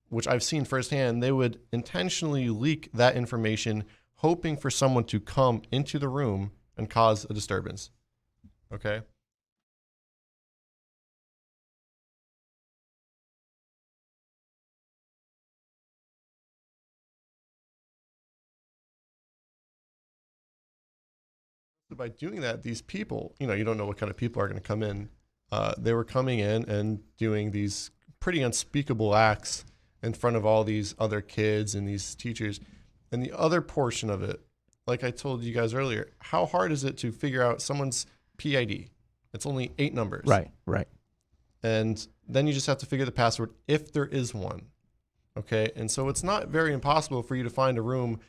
which I've seen firsthand, they would intentionally leak that information, hoping for someone to come into the room and cause a disturbance. Okay? By doing that, these people, you don't know what kind of people are going to come in. They were coming in and doing these pretty unspeakable acts in front of all these other kids and these teachers. And the other portion of it, like I told you guys earlier, how hard is it to figure out someone's PID? It's only 8 numbers. Right. And then you just have to figure the password if there is one. Okay. And so it's not very impossible for you to find a room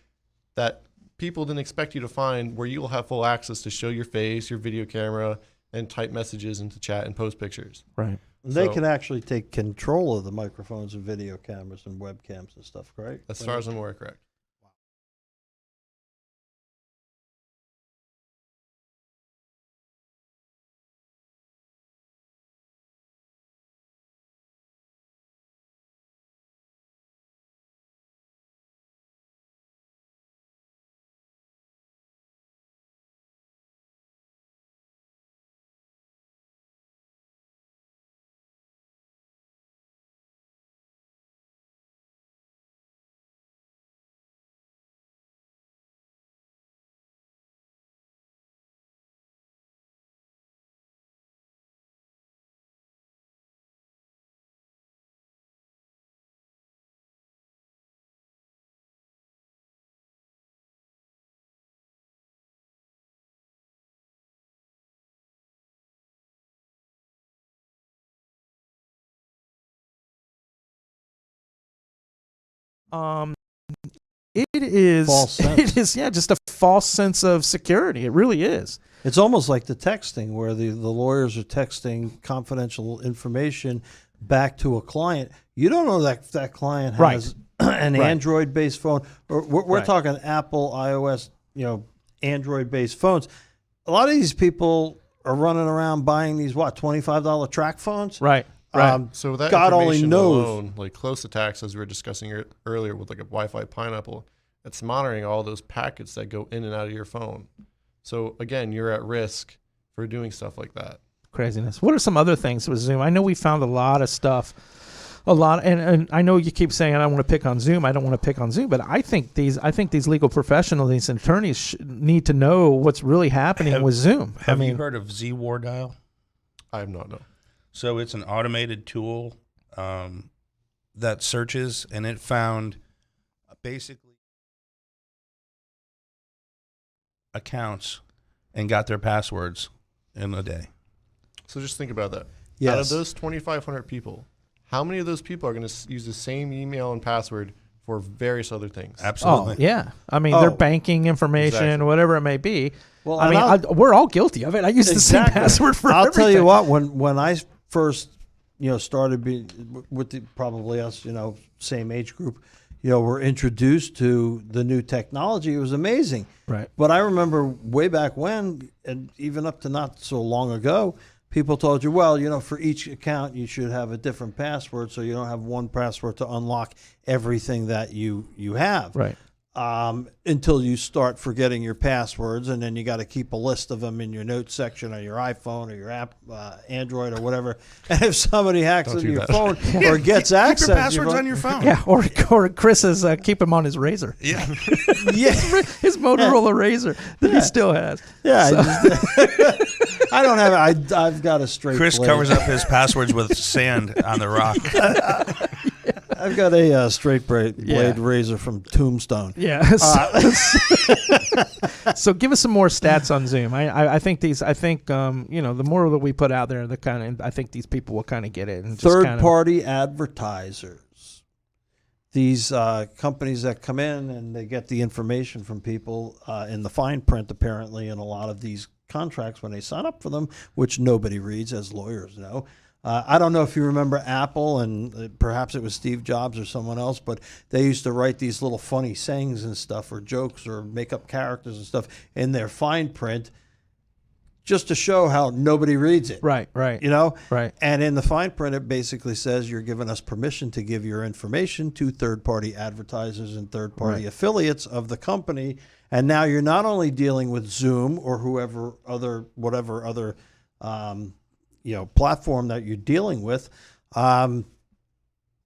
that people didn't expect you to find where you will have full access to show your face, your video camera, and type messages into chat and post pictures. Right. They So- can actually take control of the microphones and video cameras and webcams and stuff, right? As far as I'm aware, correct. Um, it is false sense. it is just a false sense of security. It really is. It's almost like the texting where the lawyers are texting confidential information back to a client. You don't know that client has an Android-based phone. Or we're talking Apple, iOS, Android-based phones. A lot of these people are running around buying these $25 track phones. Right. So that God only information knows. alone, like close attacks, as we were discussing earlier with like a Wi-Fi pineapple, it's monitoring all those packets that go in and out of your phone. So again, you're at risk for doing stuff like that. Craziness. What are some other things with Zoom? I know we found a lot of stuff. And I know you keep saying I don't want to pick on Zoom. I don't want to pick on Zoom, but I think these legal professionals, these attorneys need to know what's really happening with Zoom. Have you heard of Z-War Dial? I have not known. So it's an automated tool that searches, and it found basically accounts and got their passwords in a day. So just think about that. Yes. Out of those 2,500 people, how many of those people are going to use the same email and password for various other things? Absolutely. Oh, yeah. I mean, their banking information, Exactly. whatever it may be. Well, I mean, we're all guilty of it. I use the same password for I'll everything. tell you what, when I first, started with probably us, same age group, were introduced to the new technology, it was amazing. Right. But I remember way back when, and even up to not so long ago, people told you, well, for each account you should have a different password, so you don't have one password to unlock everything that you have. Right. Until you start forgetting your passwords, and then you got to keep a list of them in your notes section on your iPhone or your app, Android or whatever. And if somebody hacks into your phone or gets access, Keep your passwords on your phone. Yeah, or Chris says keep him on his Razor. Yeah. yeah, His Motorola Razor that he still has. yeah. So- I don't have it. I've got a straight. Chris blade. covers up his passwords with sand on the rock. I've got a straight blade razor from Tombstone. Yeah. So give us some more stats on Zoom. I think the more that we put out there, I think these people will kind of get it. And Third-party advertisers. These companies that come in and they get the information from people in the fine print, apparently, in a lot of these contracts when they sign up for them, which nobody reads, as lawyers know. I don't know if you remember Apple, and perhaps it was Steve Jobs or someone else, but they used to write these little funny sayings and stuff, or jokes, or make up characters and stuff in their fine print, just to show how nobody reads it. Right. Right. And in the fine print, it basically says you're giving us permission to give your information to third-party advertisers and third-party affiliates of the company. And now you're not only dealing with Zoom or whatever other platform that you're dealing with, they're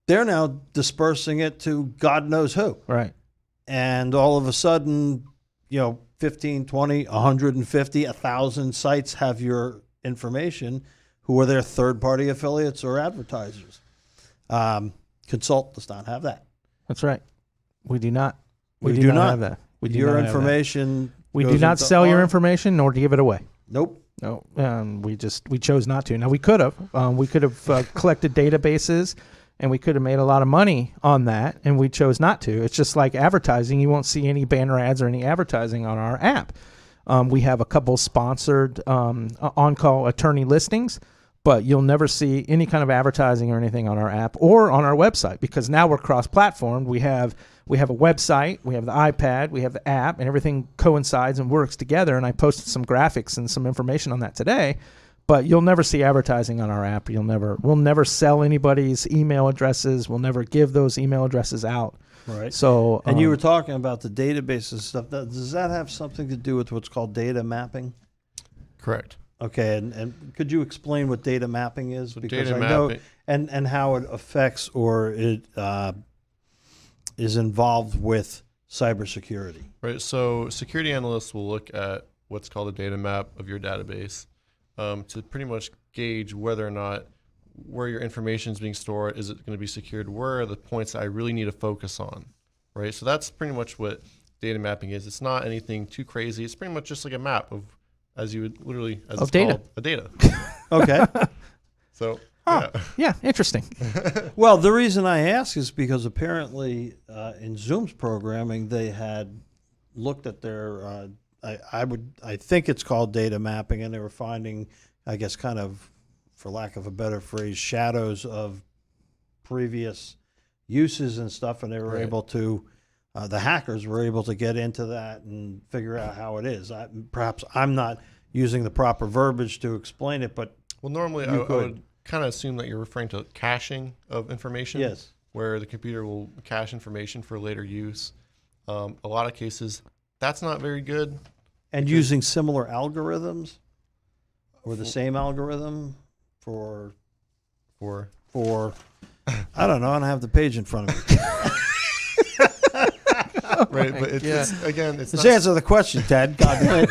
now dispersing it to God knows who. Right. And all of a sudden, 15, 20, 150, 1,000 sites have your information, who are their third-party affiliates or advertisers. Consult does not have that. That's right. We do not. We do not have that. We do your not have information. that. We do goes not into sell your information nor give it away. Nope. No, we chose not to. Now we could have. We could have collected databases, and we could have made a lot of money on that, and we chose not to. It's just like advertising. You won't see any banner ads or any advertising on our app. We have a couple sponsored on-call attorney listings, but you'll never see any kind of advertising or anything on our app or on our website, because now we're cross-platformed. We have a website, we have the iPad, we have the app, and everything coincides and works together. And I posted some graphics and some information on that today, but you'll never see advertising on our app. We'll never sell anybody's email addresses. We'll never give those email addresses out. Right. So, and you were talking about the database and stuff. Does that have something to do with what's called data mapping? Correct. Okay, and could you explain what data mapping is? So because data I know, mapping- and how it affects or it is involved with cybersecurity. Right. So security analysts will look at what's called a data map of your database to pretty much gauge whether or not where your information is being stored, is it going to be secured? Where are the points that I really need to focus on? Right. So that's pretty much what data mapping is. It's not anything too crazy. It's pretty much just like a map of, as you would literally, as Of it's data. called, a data. Okay. So Oh, yeah, interesting. Well, the reason I ask is because apparently in Zoom's programming, they had looked at their, I think it's called data mapping, and they were finding, I guess, kind of, for lack of a better phrase, shadows of previous uses and stuff, and they were able to, the hackers were able to get into that and figure out how it is. Perhaps I'm not using the proper verbiage to explain it, but Well, normally I would kind of assume that you're referring to caching of information. yes. Where the computer will cache information for later use. A lot of cases, that's not very good. And using similar algorithms or the same algorithm for I don't know, I don't have the page in front of me. Right, but it's again, it's Just not, answer the question, Ted. God damn it.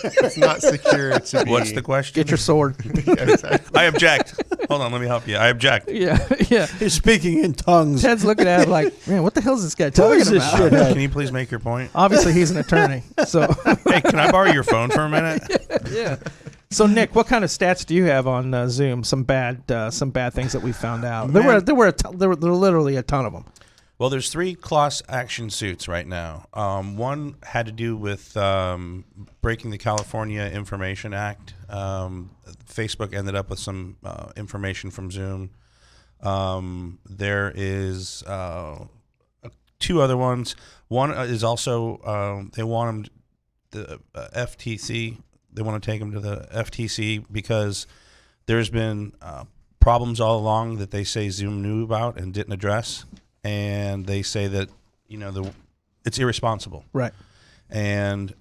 it's not secure to be. What's the question? Get your sword. Yeah, exactly. I object. Hold on, let me help you. I object. Yeah, yeah. He's speaking in tongues. Ted's looking at it like, man, what the hell is this guy Who talking is this about? shithead? Can you please make your point? Obviously, he's an attorney. So, Hey, can I borrow your phone for a minute? yeah. So, Nick, what kind of stats do you have on Zoom? Some bad things that we found out. There were literally a ton of them. Well, there's 3 class action suits right now. One had to do with breaking the California Information Act. Facebook ended up with some information from Zoom. There is 2 other ones. One is also they want them the FTC. They want to take them to the FTC because there's been problems all along that they say Zoom knew about and didn't address. And they say that, it's irresponsible. Right. And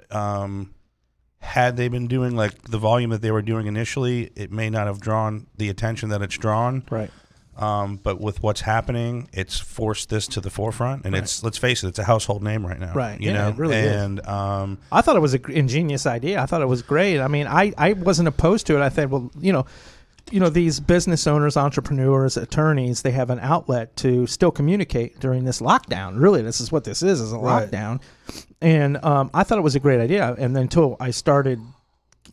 had they been doing like the volume that they were doing initially, it may not have drawn the attention that it's drawn. Right. But with what's happening, it's forced this to the forefront. And Right. let's face it, it's a household name right now. Right. You Yeah, know? it really is. And I thought it was an ingenious idea. I thought it was great. I mean, I wasn't opposed to it. I thought, well, these business owners, entrepreneurs, attorneys, they have an outlet to still communicate during this lockdown. Really, this is what this is a Right. lockdown. And I thought it was a great idea. And then until I started,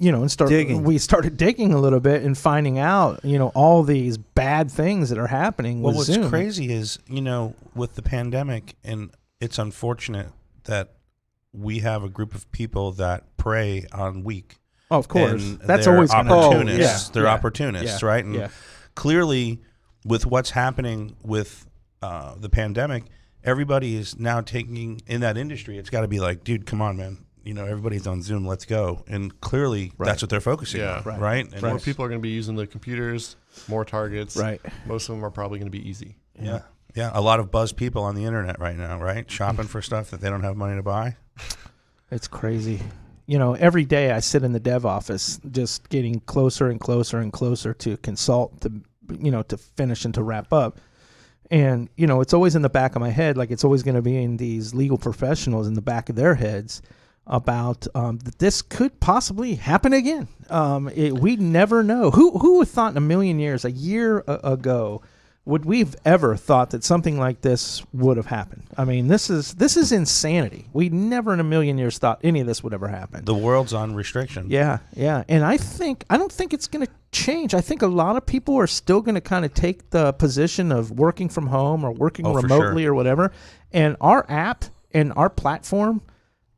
Digging. we started digging a little bit and finding out, all these bad things that are happening well, with what's Zoom. crazy is, with the pandemic, and it's unfortunate that we have a group of people that prey on weak. Oh, of course. And That's they're always going to opportunists. Yeah. They're Yeah. opportunists, Yeah. right? And Yeah. clearly, with what's happening with the pandemic, everybody is now taking in that industry. It's got to be like, dude, come on, man. Everybody's on Zoom. Let's go. And clearly, Right. that's what they're focusing Yeah. on, Right. right? And More it's- people are going to be using the computers, more targets. Right. Most of them are probably going to be easy. Yeah, yeah. A lot of buzz people on the internet right now, right? Shopping for stuff that they don't have money to buy. It's crazy. Every day I sit in the dev office just getting closer and closer and closer to consult, to finish and to wrap up. And, it's always in the back of my head, like it's always going to be in these legal professionals in the back of their heads about that this could possibly happen again. We never know. Who would thought in a million years, a year ago, would we've ever thought that something like this would have happened? I mean, this is insanity. We never in a million years thought any of this would ever happen. The world's on restriction. Yeah, yeah. And I don't think it's going to change. I think a lot of people are still going to kind of take the position of working from home or working Oh, for remotely sure. or whatever. And our app and our platform,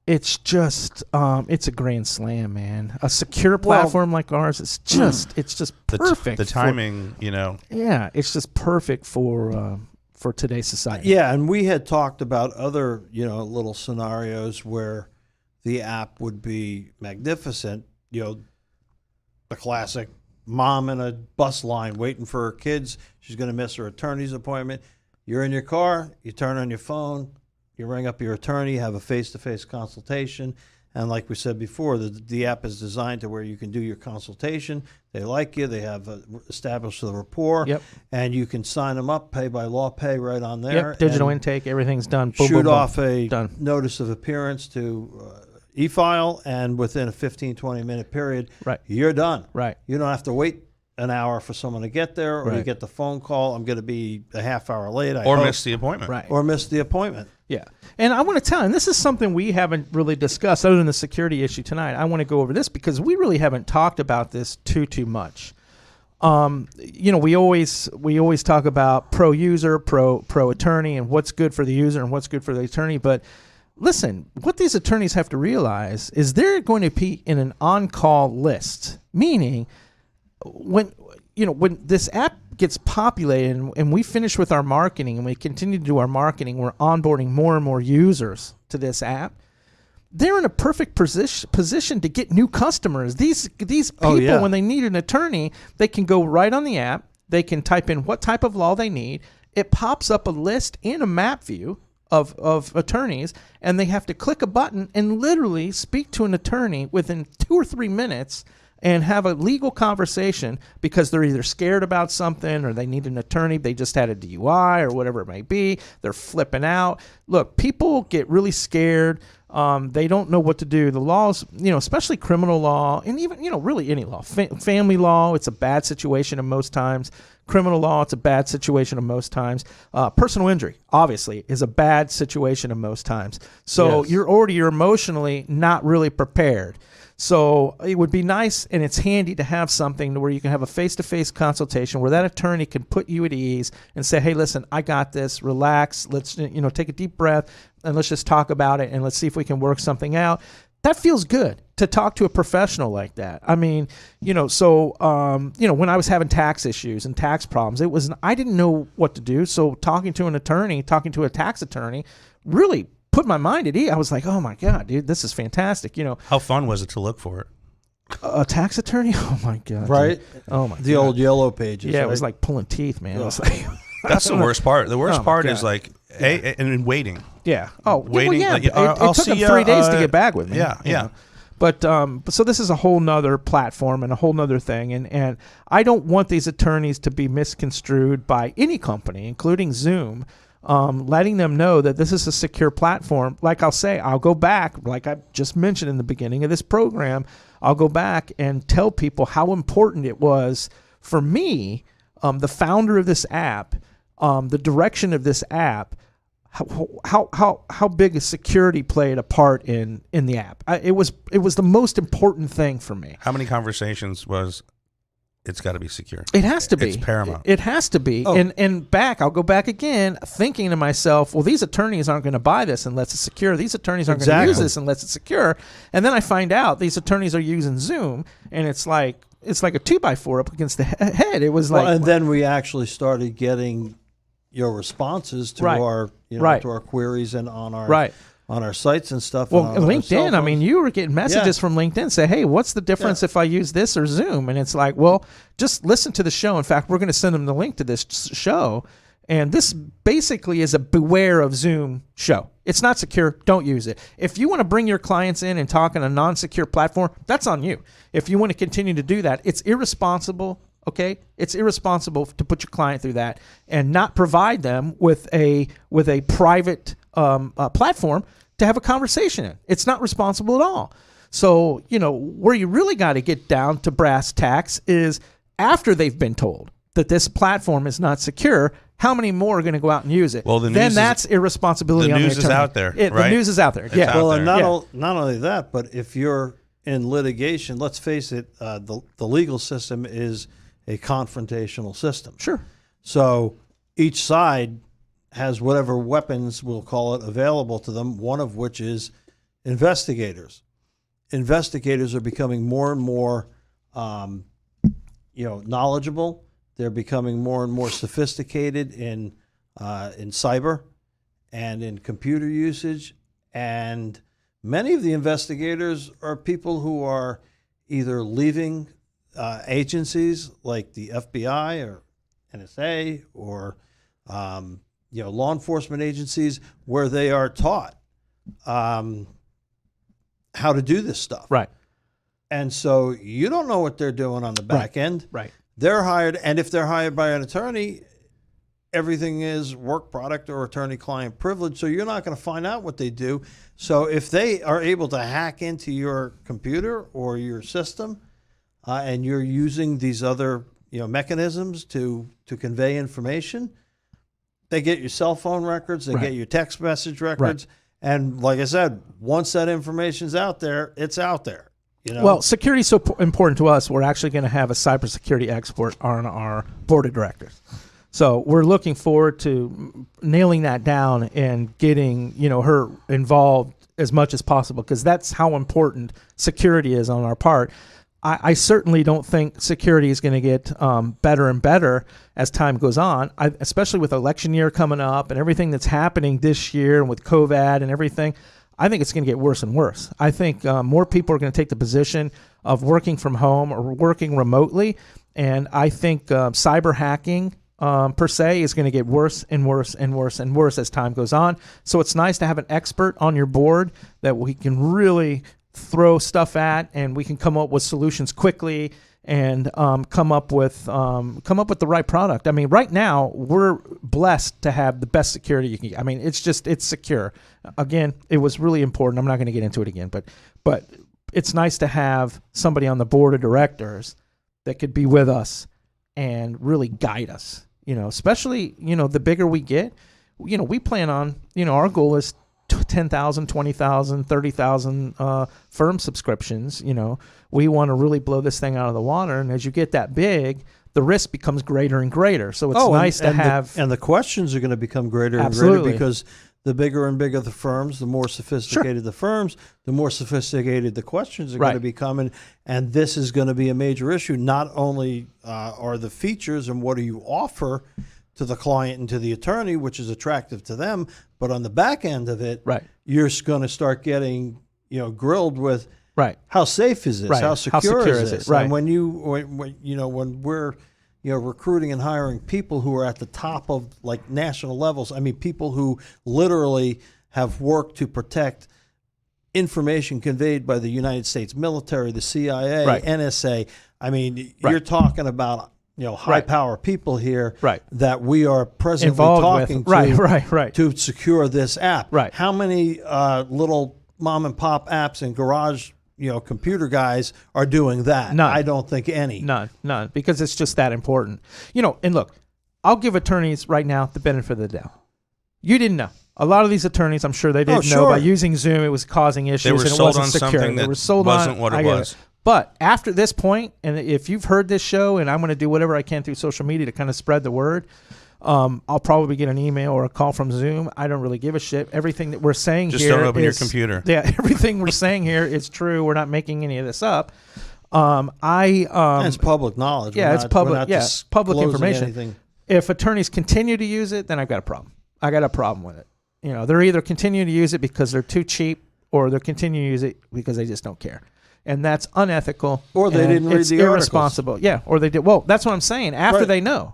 it's just it's a grand slam, man. A secure platform like ours, it's just perfect. The timing, Yeah, it's just perfect for today's society. Yeah, and we had talked about other, little scenarios where the app would be magnificent. The classic mom in a bus line waiting for her kids. She's going to miss her attorney's appointment. You're in your car, you turn on your phone, you ring up your attorney, have a face-to-face consultation. And like we said before, the app is designed to where you can do your consultation. They like you. They have established the rapport. Yep. And you can sign them up, pay by law pay right on there. Yep, digital and intake, everything's done. Boom, shoot boom, boom. off a Done. notice of appearance to e-file, and within a 15, 20-minute period, Right. you're done. Right. You don't have to wait an hour for someone to get there, or you Right. get the phone call, I'm going to be a half hour late. I or hope, miss the appointment. Right. or miss the appointment. Yeah. And I want to tell you, and this is something we haven't really discussed other than the security issue tonight. I want to go over this because we really haven't talked about this too much. we always talk about pro user, pro attorney, and what's good for the user and what's good for the attorney. But listen, what these attorneys have to realize is they're going to be in an on-call list, meaning when this app gets populated and we finish with our marketing and we continue to do our marketing, we're onboarding more and more users to this app. They're in a perfect position to get new customers. These people, when they need an attorney, they can go right on the app. They can type in what type of law they need. It pops up a list and a map view of attorneys, and they have to click a button and literally speak to an attorney within 2 or 3 minutes and have a legal conversation because they're either scared about something or they need an attorney. They just had a DUI or whatever it may be. They're flipping out. Look, people get really scared. They don't know what to do. The laws, especially criminal law and even, really any law. Family law, it's a bad situation in most times. Criminal law, it's a bad situation in most times. Personal injury, obviously, is a bad situation in most times. So you're emotionally not really prepared. So it would be nice and it's handy to have something where you can have a face-to-face consultation where that attorney can put you at ease and say, hey, listen, I got this. Relax. Let's, take a deep breath and let's just talk about it and let's see if we can work something out. That feels good to talk to a professional like that. I mean, when I was having tax issues and tax problems, I didn't know what to do. So talking to a tax attorney really put my mind at ease. I was like, oh my God, dude, this is fantastic. How fun was it to look for it? A tax attorney? Oh my God. Right? Dude. Oh my God. The old yellow pages. Yeah, right? it was like pulling teeth, man. It was like, That's the worst part. The worst part is God. like, and waiting. yeah. Oh, Waiting, well, like, it I'll took them see 3 ya, days to get back with me. yeah, you yeah. know. But so this is a whole nother platform and a whole nother thing. And I don't want these attorneys to be misconstrued by any company, including Zoom, letting them know that this is a secure platform. Like I'll go back, like I just mentioned in the beginning of this program, I'll go back and tell people how important it was for me, the founder of this app, the direction of this app, how big a security played a part in the app. It was the most important thing for me. How many conversations was it's got to be secure? It has to be. It's paramount. It has to be. Oh. And I'll go back again thinking to myself, well, these attorneys aren't going to buy this unless it's secure. These attorneys aren't going to use this unless it's secure. And then I find out these attorneys are using Zoom, and it's like a 2x4 up against the head. It was like, and then we actually started getting your responses to Right. our Right. to our queries and on our right. on our sites and stuff. Well, and on our cell LinkedIn, I mean, phones. you were getting messages from LinkedIn say, hey, what's the difference if I use this or Zoom? And it's like, well, just listen to the show. In fact, we're going to send them the link to this show. And this basically is a beware of Zoom show. It's not secure. Don't use it. If you want to bring your clients in and talk on a non-secure platform, that's on you. If you want to continue to do that, it's irresponsible. Okay, it's irresponsible to put your client through that and not provide them with a private platform to have a conversation in. It's not responsible at all. So, where you really got to get down to brass tacks is after they've been told that this platform is not secure, how many more are going to go out and use it? Well, that's irresponsibility. The on news the is attorney. out there, The right? news is out there. It's Yeah. out Well, there. and Yeah. not only that, but if you're in litigation, let's face it, the legal system is a confrontational system. Sure. So each side has whatever weapons, we'll call it, available to them, one of which is investigators. Investigators are becoming more and more knowledgeable. They're becoming more and more sophisticated in cyber and in computer usage. And many of the investigators are people who are either leaving agencies like the FBI or NSA or law enforcement agencies where they are taught how to do this stuff. Right. And so you don't know what they're doing on the back end. Right. They're hired, and if they're hired by an attorney, everything is work product or attorney-client privilege, so you're not going to find out what they do. So if they are able to hack into your computer or your system, and you're using these other mechanisms to convey information, they get your cell phone records, they get your text message records, and like I said, once that information's out there, it's out there. You know? Well, security is so important to us. We're actually going to have a cybersecurity expert on our board of directors. So we're looking forward to nailing that down and getting, her involved as much as possible, because that's how important security is on our part. I certainly don't think security is going to get better and better as time goes on, especially with election year coming up and everything that's happening this year and with COVID and everything. I think it's going to get worse and worse. I think more people are going to take the position of working from home or working remotely, and I think cyber hacking per se is going to get worse and worse and worse and worse as time goes on. So it's nice to have an expert on your board that we can really throw stuff at, and we can come up with solutions quickly and come up with the right product. I mean, right now we're blessed to have the best security you can get. I mean, it's secure. Again, it was really important. I'm not going to get into it again, but it's nice to have somebody on the board of directors that could be with us and really guide us. Especially the bigger we get, we plan on, our goal is 10,000, 20,000, 30,000 firm subscriptions. We want to really blow this thing out of the water. And as you get that big, the risk becomes greater and greater. So it's nice to have. And the questions are going to become greater and greater, because the bigger and bigger the firms, the more sophisticated the firms, the more sophisticated the questions are going to become. And this is going to be a major issue. Not only are the features and what do you offer to the client and to the attorney, which is attractive to them, but on the back end of it, you're going to start getting grilled with how safe is this, how secure is this, and when we're recruiting and hiring people who are at the top of like national levels. I mean, people who literally have worked to protect information conveyed by the United States military, the CIA, NSA. I mean, you're talking about high power people here that we are presently involved talking with. To secure this app. How many little mom and pop apps and garage computer guys are doing that? None. I don't think any. None, because it's just that important. And look, I'll give attorneys right now the benefit of the doubt. You didn't know. A lot of these attorneys, I'm sure they didn't know by using Zoom it was causing issues. They were and it sold wasn't on secure. something that wasn't what it was. But after this point, and if you've heard this show, and I'm going to do whatever I can through social media to kind of spread the word, I'll probably get an email or a call from Zoom. I don't really give a shit. Everything that we're saying just here don't open your computer. Yeah, everything we're saying here is true. We're not making any of this up. It's public knowledge. Yeah, it's public. Yeah, public information. Anything. If attorneys continue to use it, then I've got a problem. I got a problem with it. They're either continuing to use it because they're too cheap, or they're continuing to use it because they just don't care. And that's unethical. Or they didn't read the irresponsible. articles. Yeah, or they did. Well, that's what I'm saying. After they know,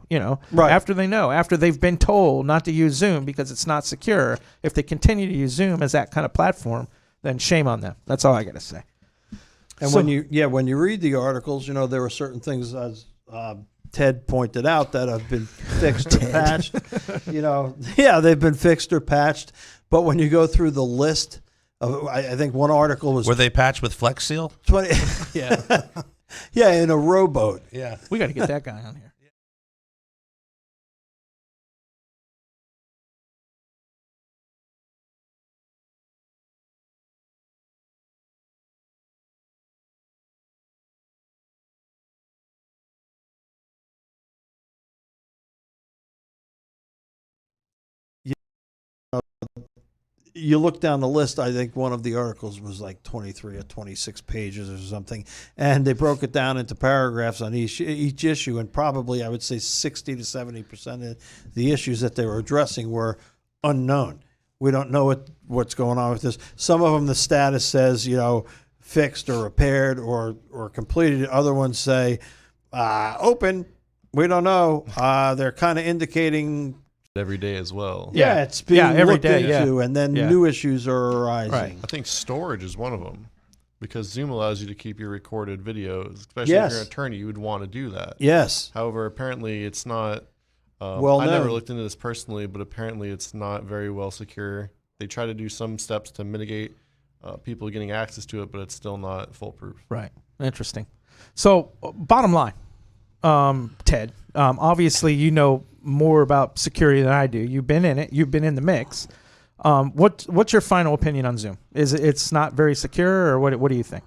after they know, after they've been told not to use Zoom because it's not secure, if they continue to use Zoom as that kind of platform, then shame on them. That's all I got to say. And when you read the articles, there are certain things, as Ted pointed out, that have been fixed or patched. They've been fixed or patched. But when you go through the list, I think one article was... Were they patched with Flex Seal? 20. Yeah, in a rowboat. Yeah. We got to get that guy on here. You look down the list, I think one of the articles was like 23 or 26 pages or something, and they broke it down into paragraphs on each issue, and probably I would say 60 to 70% of the issues that they were addressing were unknown. We don't know what's going on with this. Some of them, the status says, fixed or repaired or completed. Other ones say open. We don't know. They're kind of indicating every day as well. Yeah, it's being every looked day, into, and then new issues are arising. Right. I think storage is one of them, because Zoom allows you to keep your recorded videos. Especially if you're an attorney, you would want to do that. Yes. However, apparently it's not. Well, I never looked into this personally, but apparently it's not very well secure. They try to do some steps to mitigate people getting access to it, but it's still not foolproof. Right. Interesting. So, bottom line, Ted, obviously you know more about security than I do. You've been in it. You've been in the mix. What's your final opinion on Zoom? Is it's not very secure, or what do you think?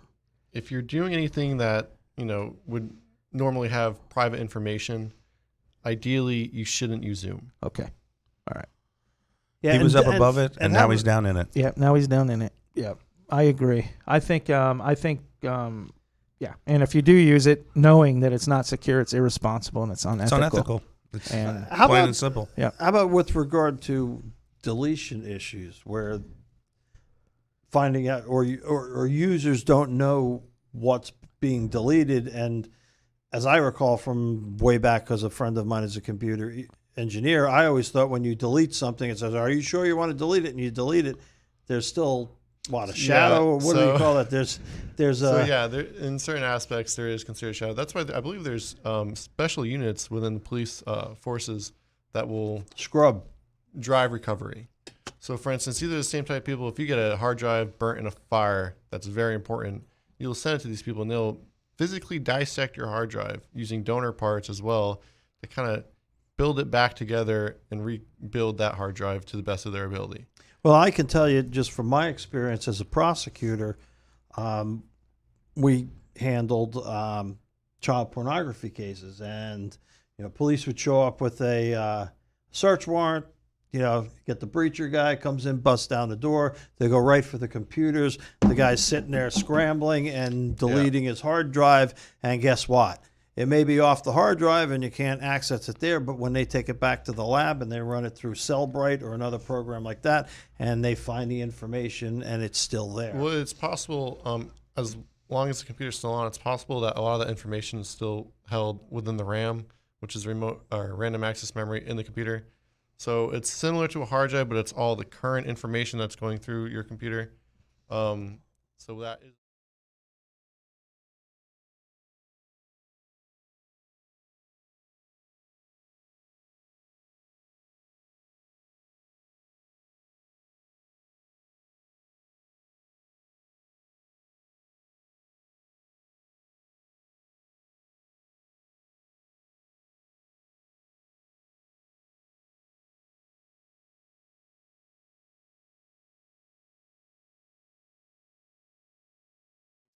if you're doing anything that, would normally have private information, ideally you shouldn't use Zoom. Okay. All right. Yeah, He was up above it, and and now he's down in it. Yeah. Now he's down in it. Yeah. I agree. I think. Yeah. And if you do use it, knowing that it's not secure, it's irresponsible and it's unethical. It's unethical. It's And plain and simple. yeah. How about with regard to deletion issues, where finding out or users don't know what's being deleted? And as I recall from way back, because a friend of mine is a computer engineer, I always thought when you delete something, it says, "Are you sure you want to delete it?" And you delete it, there's still a shadow, or what do you call it? There's there, in certain aspects there is considered shadow. That's why I believe there's special units within the police forces that will scrub drive recovery. So, for instance, these are the same type of people. If you get a hard drive burnt in a fire, that's very important. You'll send it to these people, and they'll physically dissect your hard drive using donor parts as well to kind of build it back together and rebuild that hard drive to the best of their ability. Well, I can tell you just from my experience as a prosecutor, we handled child pornography cases, and police would show up with a search warrant. Get the breacher guy, comes in, busts down the door. They go right for the computers. The guy's sitting there scrambling and deleting his hard drive, and guess what? It may be off the hard drive and you can't access it there, but when they take it back to the lab and they run it through Cellbrite or another program like that, and they find the information and it's still there. Well, it's possible, as long as the computer's still on, it's possible that a lot of that information is still held within the RAM, which is remote or random access memory in the computer. So it's similar to a hard drive, but it's all the current information that's going through your computer. So that is.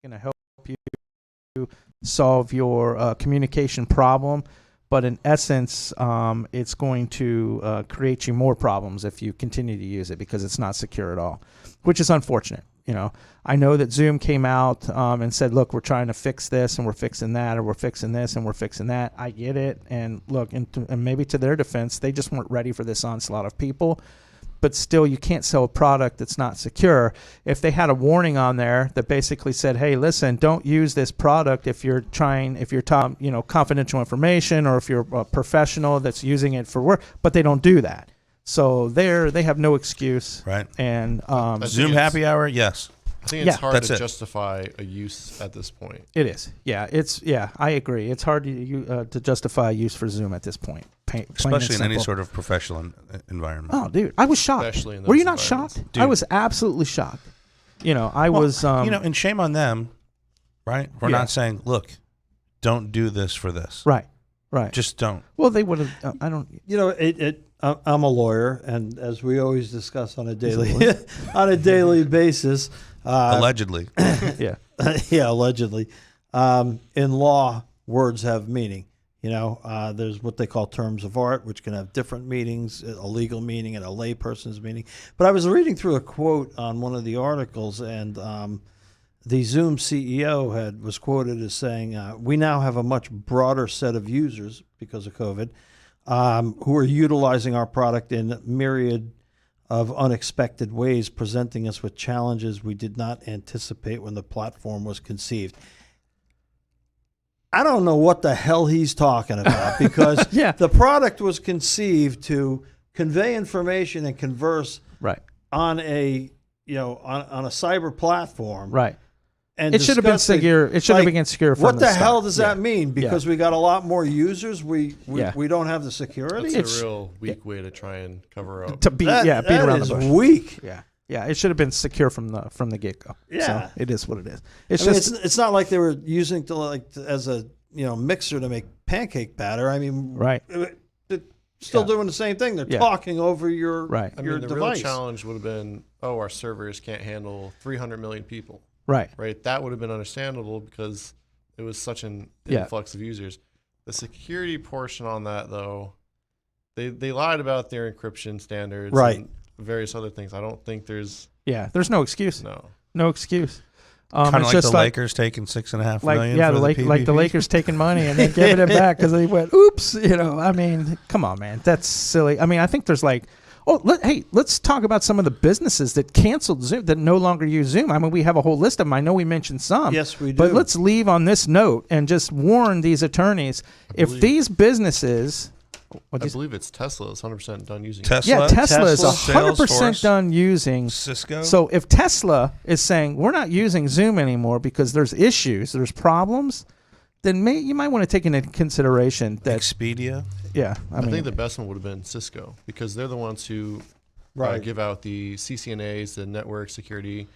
Going to help you solve your communication problem, but in essence, it's going to create you more problems if you continue to use it because it's not secure at all, which is unfortunate. I know that Zoom came out and said, look, we're trying to fix this and we're fixing that, or we're fixing this and we're fixing that. I get it. And look, and maybe to their defense, they just weren't ready for this onslaught of people. But still, you can't sell a product that's not secure. If they had a warning on there that basically said, hey, listen, don't use this product if you're confidential information, or if you're a professional that's using it for work, but they don't do that. So they have no excuse. Right. And Zoom happy hour, yes. I think it's hard that's to it. justify a use at this point. It is. Yeah, I agree. It's hard to justify use for Zoom at this point. Especially in any sort of professional environment. Oh, dude, I was shocked. Especially in those Were you not environments. shocked? Dude. I was absolutely shocked. I was. And shame on them, right? We're Yeah. not saying, look, don't do this for this. Right. Just don't. Well, they would have. I don't. I'm a lawyer, and as we always discuss on a daily basis, Allegedly. Yeah. yeah, allegedly, in law, words have meaning. There's what they call terms of art, which can have different meanings, a legal meaning and a layperson's meaning. But I was reading through a quote on one of the articles, and the Zoom CEO was quoted as saying, we now have a much broader set of users because of COVID who are utilizing our product in myriad of unexpected ways, presenting us with challenges we did not anticipate when the platform was conceived. I don't know what the hell he's talking about, because Yeah. the product was conceived to convey information and converse Right. on a on a cyber platform. Right. And It should have been discussing, secure. It should have been secure from What the start. hell does that Yeah. mean? Because we got a lot more users, we Yeah. don't have the security. It's a real weak way to try and cover up. To beat That around is the bush. weak. Yeah. It should have been secure from the get go. Yeah. So it is what it is. It's I mean, just it's not like they were using as a mixer to make pancake batter. I mean, right. They're still Yeah. doing the same thing. They're Yeah. talking over your Right. I your mean, the device. real challenge would have been, our servers can't handle 300 million people. Right. right? That would have been understandable because it was such an Yeah. influx of users. The security portion on that, though, they lied about their encryption standards Right. and various other things. I don't think there's Yeah. There's no excuse. no. No excuse. Kind of it's like just the Lakers taking $6.5 million. yeah, for like the PPP. Lakers taking money and then giving it back because they went, oops. I mean, come on, man, that's silly. I mean, I think there's like, let's talk about some of the businesses that canceled Zoom, that no longer use Zoom. I mean, we have a whole list of them. I know we mentioned some. Yes, we do. But let's leave on this note and just warn these attorneys: if believe- these businesses, I believe it's Tesla is 100% done using it. Tesla, Tesla is Tesla, 100% Salesforce, done using. Cisco. So if Tesla is saying we're not using Zoom anymore because there's issues, there's problems, then you might want to take into consideration that. Expedia. Yeah, I think the best one would have been Cisco because they're the ones who Right. give out the CCNAs, the network security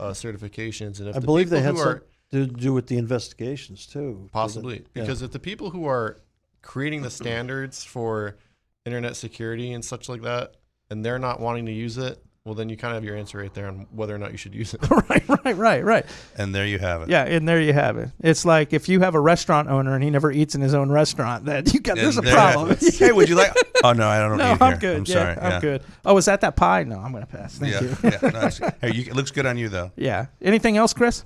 certifications, and if I the believe they people had who something are to do with the investigations too. possibly Yeah. because if the people who are creating the standards for internet security and such like that, and they're not wanting to use it, well, then you kind of have your answer right there on whether or not you should use it. right. And there you have it. Yeah, and there you have it. It's like if you have a restaurant owner and he never eats in his own restaurant, then there's a And there- problem. Hey, would you like? Oh no, I don't No, eat I'm here. good. I'm sorry. I'm good. Oh, is that paie? No, I'm going to pass. Thank you. Yeah. No, hey, it looks good on you though. Yeah. Anything else, Chris?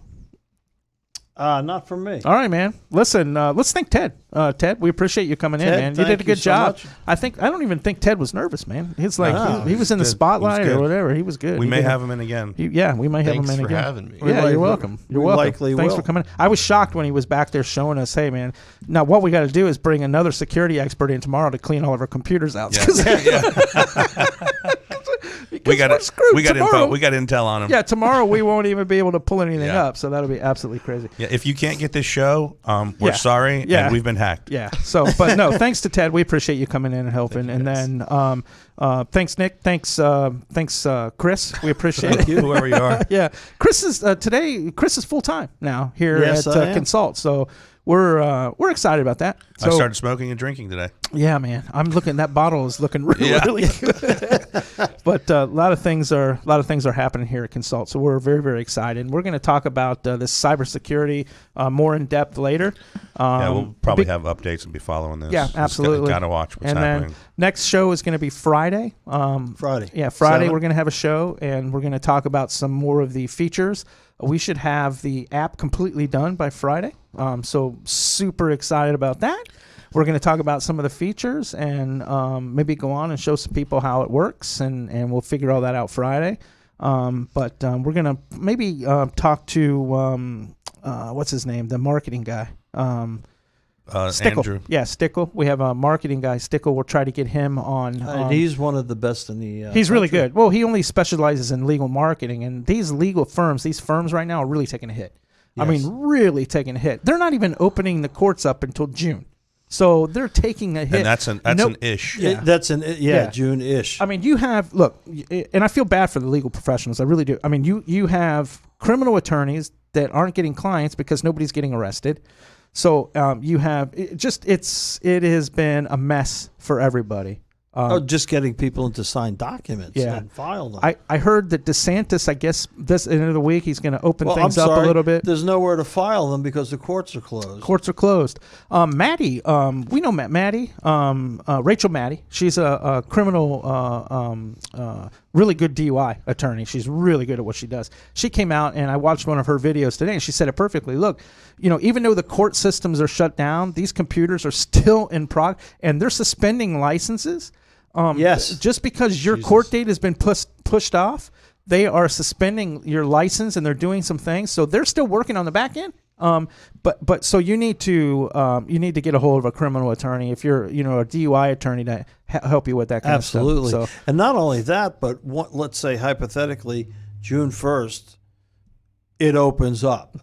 Not for me. All right, man. Listen, let's thank Ted. Ted, we appreciate you coming in, Ted, man. You thank did a you good so job. much. I don't even think Ted was nervous, man. He's like No, he was in the good. spotlight He was or good. whatever. He was good. We He may did- have him in again. Yeah, we might have Thanks him in for again. having me. Yeah, We you're like- welcome. You're we welcome. likely Thanks will. for coming. I was shocked when he was back there showing us, hey, man, now what we got to do is bring another security expert in tomorrow to clean all of our computers out. Yeah. 'Cause- We because got we're it. screwed We got tomorrow. info. We got intel on him. Yeah, tomorrow we won't even be able to pull anything Yeah. up, so that'll be absolutely crazy. Yeah, if you can't get this show, we're Yeah. sorry. Yeah. And we've been hacked. Yeah. So, but no, thanks to Ted. We appreciate you coming in and helping. And then, thanks, Nick. Thanks, Chris. We appreciate Thank it. you. Whoever you are. Yeah, Chris is today. Chris is full time now here Yes, at I am. Consult. So we're excited about that. So I started smoking and drinking today. yeah, man, I'm looking. That bottle is looking really, Yeah. really good. But a lot of things are happening here at Consult. So we're very, very excited. We're going to talk about this cybersecurity more in depth later. Yeah, we'll probably big- have updates and be following this. Yeah, Just absolutely. Gotta watch what's and happening. then next show is going to be Friday. Friday. Yeah, Friday 7. we're going to have a show, and we're going to talk about some more of the features. We should have the app completely done by Friday. So super excited about that. We're going to talk about some of the features and maybe go on and show some people how it works, and we'll figure all that out Friday. But we're going to maybe talk to, what's his name, the marketing guy. Stickle. Andrew. Yeah, Stickle. We have a marketing guy, Stickle. We'll try to get him on. And he's one of the best in the. He's really country. good. Well, he only specializes in legal marketing, and these firms right now are really taking a hit. I Yes. mean, really taking a hit. They're not even opening the courts up until June, so they're taking a hit. And that's Nope. an ish. Yeah. That's Yeah. June-ish. I mean, you have and I feel bad for the legal professionals. I really do. I mean, you have criminal attorneys that aren't getting clients because nobody's getting arrested. So you have it has been a mess for everybody. Just getting people to sign documents Yeah. and file them. I heard that DeSantis, I guess this end of the week, he's going to open well, things I'm up sorry, a little bit. There's nowhere to file them because the courts are closed. Courts are closed. Maddie, we know Maddie, Rachel Maddie. She's a criminal, really good DUI attorney. She's really good at what she does. She came out and I watched one of her videos today, and she said it perfectly. Look, even though the court systems are shut down, these computers are still in and they're suspending licenses. Yes. Just because your Jesus. court date has been pushed off, they are suspending your license and they're doing some things. So they're still working on the back end. But so you need to get a hold of a criminal attorney if you're a DUI attorney to help you with that kind Absolutely. of stuff. So And not only that, but let's say hypothetically, June 1st, it opens up.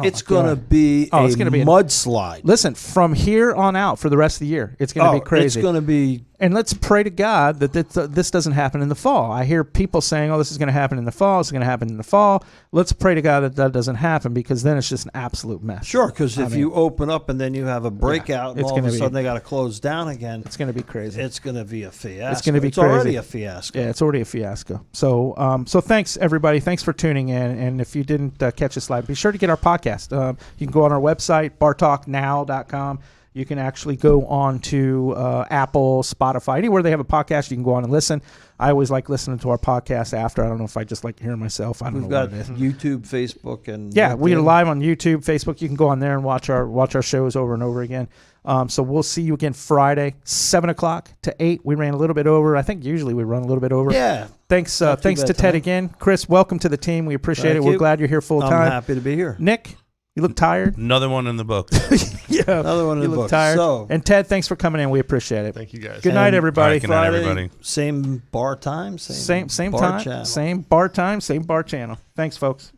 It's going to be it's gonna be mudslide. listen, from here on out for the rest of the year, it's going to be crazy. It's going to be And let's pray to God that this doesn't happen in the fall. I hear people saying, "Oh, this is going to happen in the fall. It's going to happen in the fall." Let's pray to God that that doesn't happen, because then it's just an absolute mess. Sure, because if you open up and then you have a breakout, and it's all of a gonna sudden be- they got to close down again, It's going to be crazy. it's going to be a fiasco. It's going to be It's crazy. already a fiasco. Yeah, it's already a fiasco. So, so thanks everybody. Thanks for tuning in. And if you didn't catch us live, be sure to get our podcast. You can go on our website, bartalknow.com. You can actually go on to Apple, Spotify, anywhere they have a podcast. You can go on and listen. I always like listening to our podcast after. I don't know if I just like hearing myself. I don't We've know got what it is. YouTube, Facebook, and Yeah, we're LinkedIn. live on YouTube, Facebook. You can go on there and watch our shows over and over again. So we'll see you again Friday, 7 o'clock to 8. We ran a little bit over. I think usually we run a little bit over. Yeah, Thanks, Not too thanks bad to Ted tonight. again. Chris, welcome to the team. We appreciate Thank it. We're you. glad you're here full I'm time. happy to be here. Nick, you look tired. Another one in the book. Yeah, Another one in you the look book. tired. So, And Ted, thanks for coming in. We appreciate it. Thank you guys. Good night, And- everybody. All right, good night, Friday, everybody. same bar time, Same bar time, channel. same bar time, same bar channel. Thanks, folks.